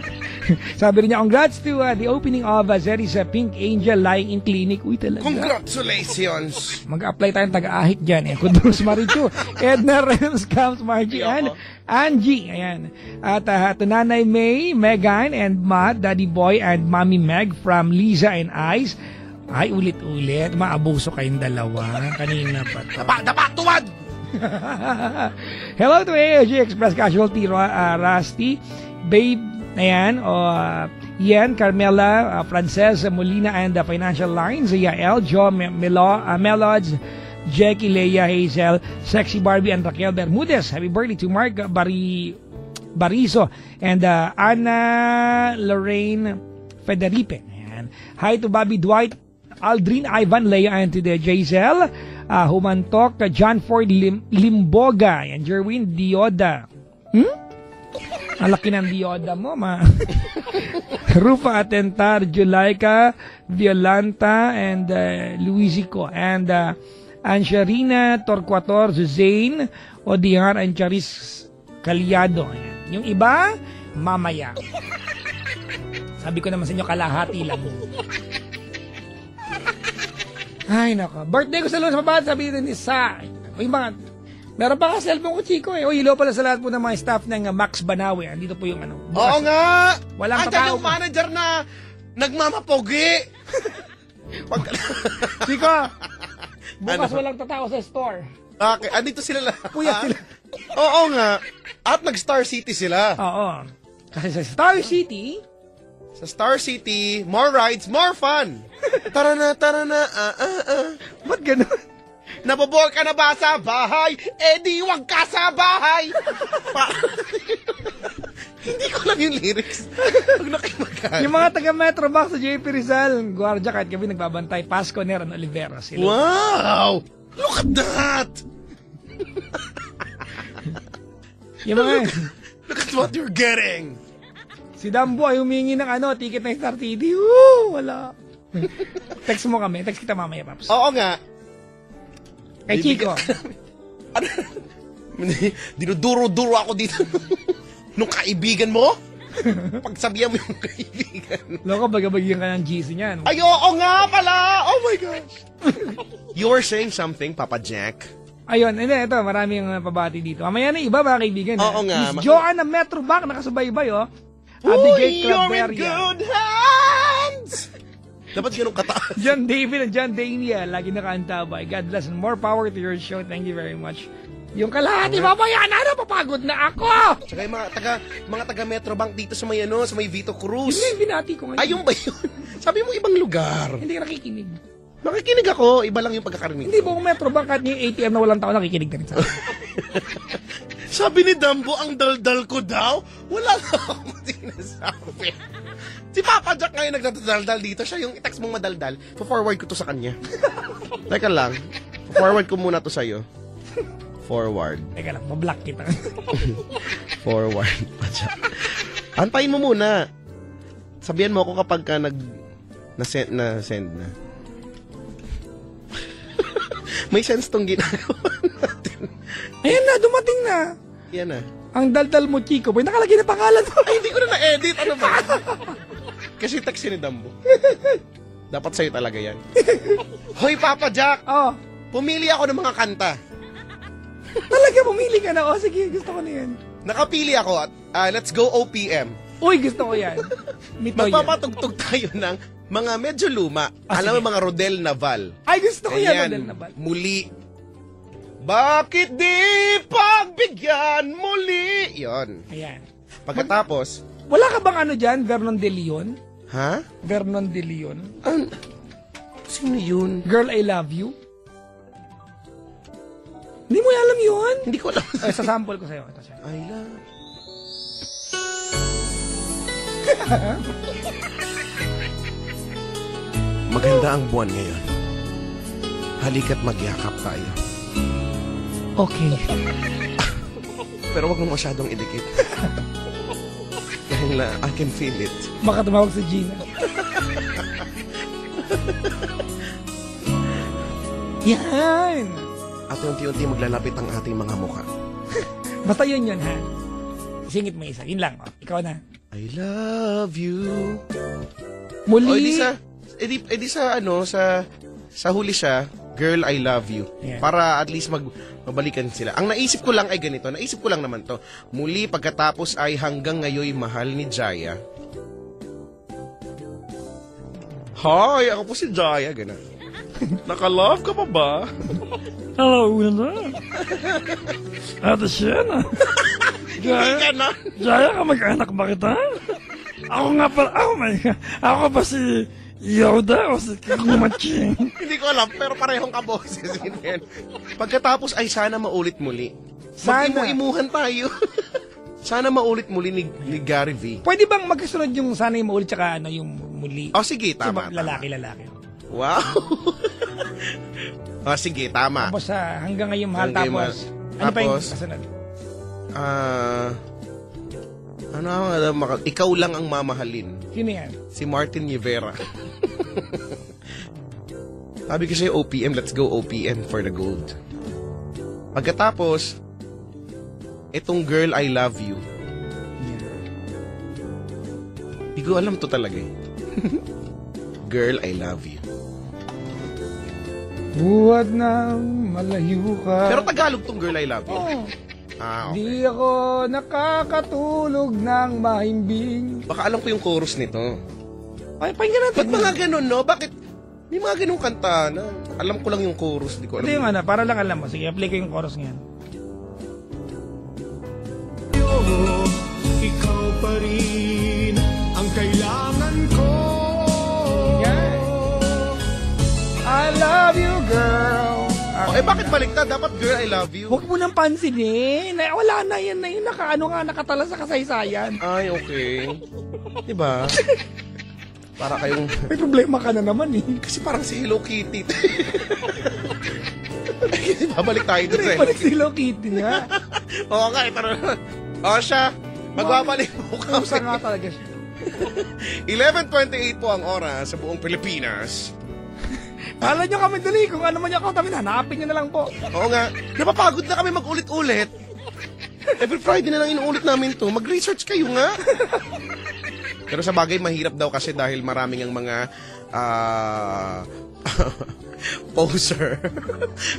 Sabi rin niya, congrats to the opening of Zeri's Pink Angel Lying in Clinic. Uy, talaga. Congratulations! Mag-apply tayong taga-ahit dyan. Kudus Marichu, Edna Rems, Camps, Margie, and Angie. Ayan. At to Nanay May, Megan, and Matt, Daddy Boy, and Mommy Meg from Lisa and Ice. Ay, ulit-ulit. Maabuso kayong dalawa. Kanina pa to. Dapa, tuwad! Hello to AOG Express Casualty, Rusty, Babe, ayan, Ian, Carmela, Frances Molina, and the Financial Lines, Yael, Joe, Melods, Jackie, Leia, Hazel, Sexy Barbie, and Raquel Bermudez. Happy birthday to Mark Barizo and Anna Lorraine Federipe. Ayan. Hi to Bobby Dwight, Aldrin, Ivan, Leia, and to the Jaisel, Humantok, John Ford Limboga, and Jerwin Dioda. Ang laki ng dioda mo, ma. Rufa Atentar, Julayka, Violanta, and Luisico, and Ansharina Torquator, Zane, Odiar, and Charis Calyado. Ayan. Yung iba, mamaya. Sabi ko naman sa inyo, kalahati lang. Ay, nako. Birthday ko sa Lunes, papat, sabi din ni Sa. Uy, mga, meron pa ka cellphone ko, Chico, eh. Uy, hello pala sa lahat po ng mga staff ng Max Banawe. Andito po yung ano. Oo nga! Walang tatao. Yung manager na nagmamapogi. Chico, bukas walang tatao sa store. Okay, andito sila lang. Puyat sila. Oo nga. At nag-Star City sila. Oo. Kasi sa Star City, more rides, more fun. Tara na. Ba't ganun? Nabobore ka na ba sa bahay? Eh di wag ka sa bahay. Hindi ko lang yung lyrics. Huwag na kayo magkano. Yung mga taga Metro Box sa JP Rizal, Guardia, kahit kami nagbabantay, Pasco, Neran, Oliveros. Wow! Look at that! Yung mga... Look at what you're getting! Si Dambo ay humingi ng ticket ng Star TV. Wala. Text mo kami. Text kita mamaya, Paps. Oo nga. Kay Chico. Dinuduro-duro ako dito. Nung kaibigan mo? Pagsabihan mo yung kaibigan. Loko, bagabagyan ka ng GC niyan. Ay, oo nga pala! Oh my gosh! You were saying something, Papa Jack? Ayun, ito, maraming pabati dito. Mamaya na iba, mga kaibigan. Oo nga. Miss Joanna Metrobank, nakasubaybay, oh. Uy, you're in good hands! Dapat ganun kataas. John David and John Dania, lagi nakaantabay. God bless and more power to your show. Thank you very much. Yung kalahati, mamaya na, papagod na ako! Tsaka yung mga taga Metrobank dito sa may, sa may Vito Cruz. Yun yung binati ko ngayon. Ayun ba yun? Sabi mo ibang lugar. Hindi ka nakikinig. Nakikinig ako, iba lang yung pagkakarinig. Hindi po kung Metrobank at yung ATM na walang tao nakikinig na rin sa akin. Sabi ni Dambo, ang daldal ko daw. Wala na akong sinasabi. Si Papa Jack ngayon nagdadaldal dito. Siya yung i-text mong madaldal. For-forward ko to sa kanya. Teka lang. Forward ko muna to sa'yo. Forward. Teka lang, mablock kita. Forward pa Jack. Antayin mo muna. Sabihan mo ako kapag ka na-send na. May sense tong ginagawa natin. Ayan na, dumating na. Yan na. Ang daldal mo, Chico. May nakalagay na pangalan mo. Ay, hindi ko na na-edit. Ano ba? Kasi text ni Dambo. Dapat sa'yo talaga yan. Hoy, Papa Jack! Oh. Pumili ako ng mga kanta. Talaga, pumili ka na. Oh, sige, gusto ko na yan. Nakapili ako at let's go OPM. Uy, gusto ko yan. Magpapatugtog tayo ng mga medyo luma. Alam mo, mga Rodel Naval. Ay, gusto ko yan, Ayan, Rodel Naval. Muli. Bakit di pagbigyan muli? Yon. Ayan. Pagkatapos, Wala ka bang ano dyan, Vernon de Leon? ha? Vernon de Leon? Sino yun? Girl, I Love You? Hindi mo alam yun? Hindi ko alam. Ay, sasample ko sa'yo. Ito siya. I love. Maganda ang buwan ngayon. Halika't magyakap tayo. Okay. Pero wag mo masyadong idikit. Dahil I can feel it. Baka tumawag si Gina. Yan! At unti-unti maglalapit ang ating mga mukha. Basta yun, ha? Singit mo isa. Yun lang. Oh. Ikaw na. I love you. Muli. O, edi sa huli siya, Girl, I love you. Yeah. Para at least mabalikan sila. Ang naisip ko lang ay ganito. Naisip ko lang naman to. Muli pagkatapos ay hanggang ngayon mahal ni Jaya. Hi, ako po si Jaya. Gana. Naka-love ka pa ba? Hello, Una. Ate Sienna. Jaya, Jaya, kamag-anak ba kita? Ako nga pala, ako ba si Yoda o si Kumaching? Hindi ko alam, pero parehong kaboses. Pagkatapos ay sana maulit muli. Sana. Mag-imu-imuhan tayo. Sana maulit muli ni Gary V. Pwede bang magkasunod yung sana yung maulit tsaka yung muli? Oh, sige, tama. Kasi lalaki. Wow. Oh, sige, tama. Tapos hanggang ngayon mahal, Hanggang tapos ano pa yung tapos, kasunod? Ikaw lang ang mamahalin. Sino yan? Si Martin Rivera. Sabi ko sa'yo, OPM, let's go OPM for the gold. Pagkatapos, itong Girl, I Love You. Hindi ko alam to talaga eh. Girl, I Love You. Buhat na malayo ka. Pero Tagalog tong Girl, I Love You. Oh. Okay. Di ako nakakatulog ng mahimbing. Baka alam ko yung chorus nito. Ay, pakinggan natin. Ba't mga ganun, no? Bakit? May mga ganung kanta na alam ko lang yung chorus. Di ko alam. Ito yung para lang alam mo. Sige, apply ko yung chorus ngayon. Ikaw pa rin ang kailangan ko. Yan. I love you, girl. Bakit baliktad? Dapat Girl, I Love You. Huwag mo nang pansinin. Wala na yan na yun. Nakatala sa kasaysayan. Ay, okay. Diba? Para kayong... May problema ka na naman eh. Kasi parang si Hello Kitty. Babalik tayo dun sa Hello Balik Kitty. si Hello Kitty nga. Oo nga, ito na. O siya, magbabalik po kami. Usa nga talaga siya. 11:28 po ang oras sa buong Pilipinas. Alam nyo kami dali. Kung ano man yung account namin, hanapin nyo na lang po. Oo nga, napapagod na kami mag-ulit-ulit. Every Friday na lang inuulit namin to. Mag-research kayo nga. Pero sa bagay, mahirap daw kasi dahil maraming ang mga Poser.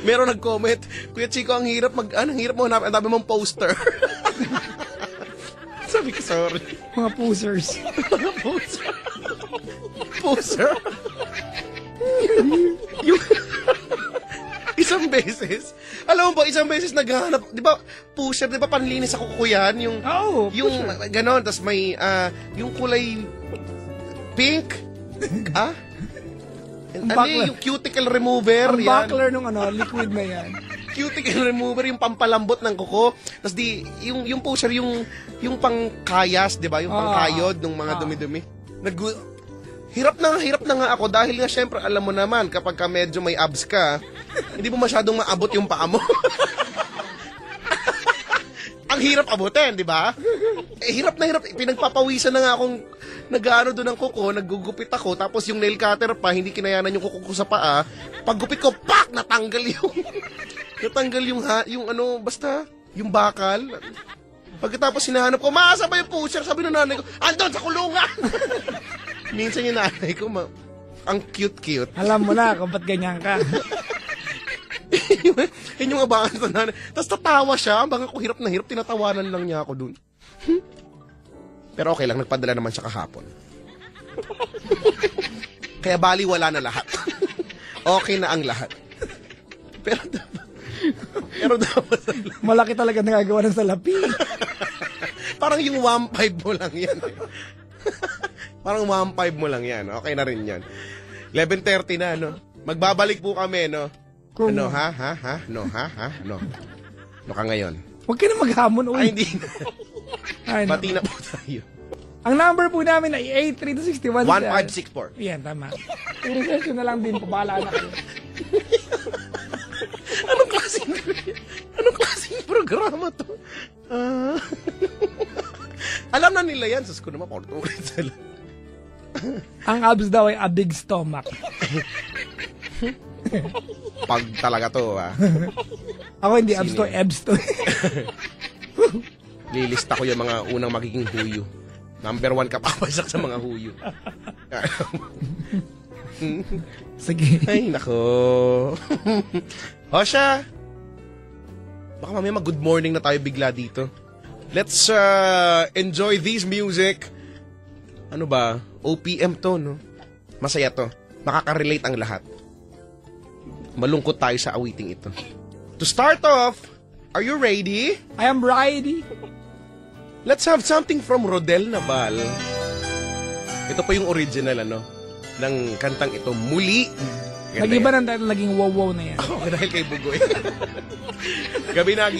Meron nag-comment, Kuya Chico, ang hirap ang hirap mo hanapin, ang dami mong poster. Sabi ko, sorry. Mga posers. Mga poser. Poser? Yung isang beses, alam mo ba, isang beses naghahanap, di ba, pusher, di ba, panlinis ako kuyan, yung ganon, tas may, yung kulay pink, yung cuticle remover, ang buckler nung liquid na yan. Cuticle remover, yung pampalambot ng kuko, tas yung pusher, yung pangkayas, di ba, yung pangkayod ng mga dumi-dumi. Hirap na nga ako dahil nga syempre alam mo naman kapag ka medyo may abs ka, hindi mo masyadong maabot yung paa mo. Ang hirap abutin, di ba? Hirap na hirap. Pinagpapawisan na nga akong nag-ano doon ng kuko, naggugupit ako, tapos yung nail cutter pa, hindi kinayanan yung kuko ko sa paa. Paggupit ko, pak! Natanggal yung basta, yung bakal. Pagkatapos hinahanap ko, maasa ba yung pusher? Sabi ng nanay ko, andun sa kulungan! Minsan yung nanay ko, ang cute-cute. Alam mo na kung ba't ganyan ka. Yun yung abangan sa nanay. Tapos tatawa siya, abangan ko hirap na hirap, tinatawanan lang niya ako dun. Pero okay lang, nagpadala naman siya kahapon. Kaya bali wala na lahat. Okay na ang lahat. Pero dapat malaki talaga nagagawa ng salapi. Parang yung 1.5 mo lang yan. Parang 1.5 mo lang yan. Okay na rin yan. 11:30 na, no? Magbabalik po kami, no? Kung... No? No ka ngayon? Huwag ka na maghamon, uy. Ay, hindi na. Pati na po tayo. Ang number po namin ay 83261. 1564. Yan, tama. I-research na lang din po. Bahala na kayo. Anong klaseng programa to? Alam na nila yan. Sus ko naman, paulit sila. Ang abs daw ay a big stomach. Pag talaga to, Ako hindi abs to, ebs to. Lilista ko yung mga unang magiging huyo. Number 1 ka papasak sa mga huyo. Sige. Ay, nako. Hosha! Baka mamaya mag-good morning na tayo bigla dito. Let's enjoy this music. Ano ba? OPM to, no? Masaya to. Makaka-relate ang lahat. Malungkot tayo sa awiting ito. To start off, are you ready? I am ready. Let's have something from Rodel Nabal. Ito po yung original, ng kantang ito, Muli. Nag-iba ng naging wow-wow na yan. Dahil kay Bugoy. Gabi na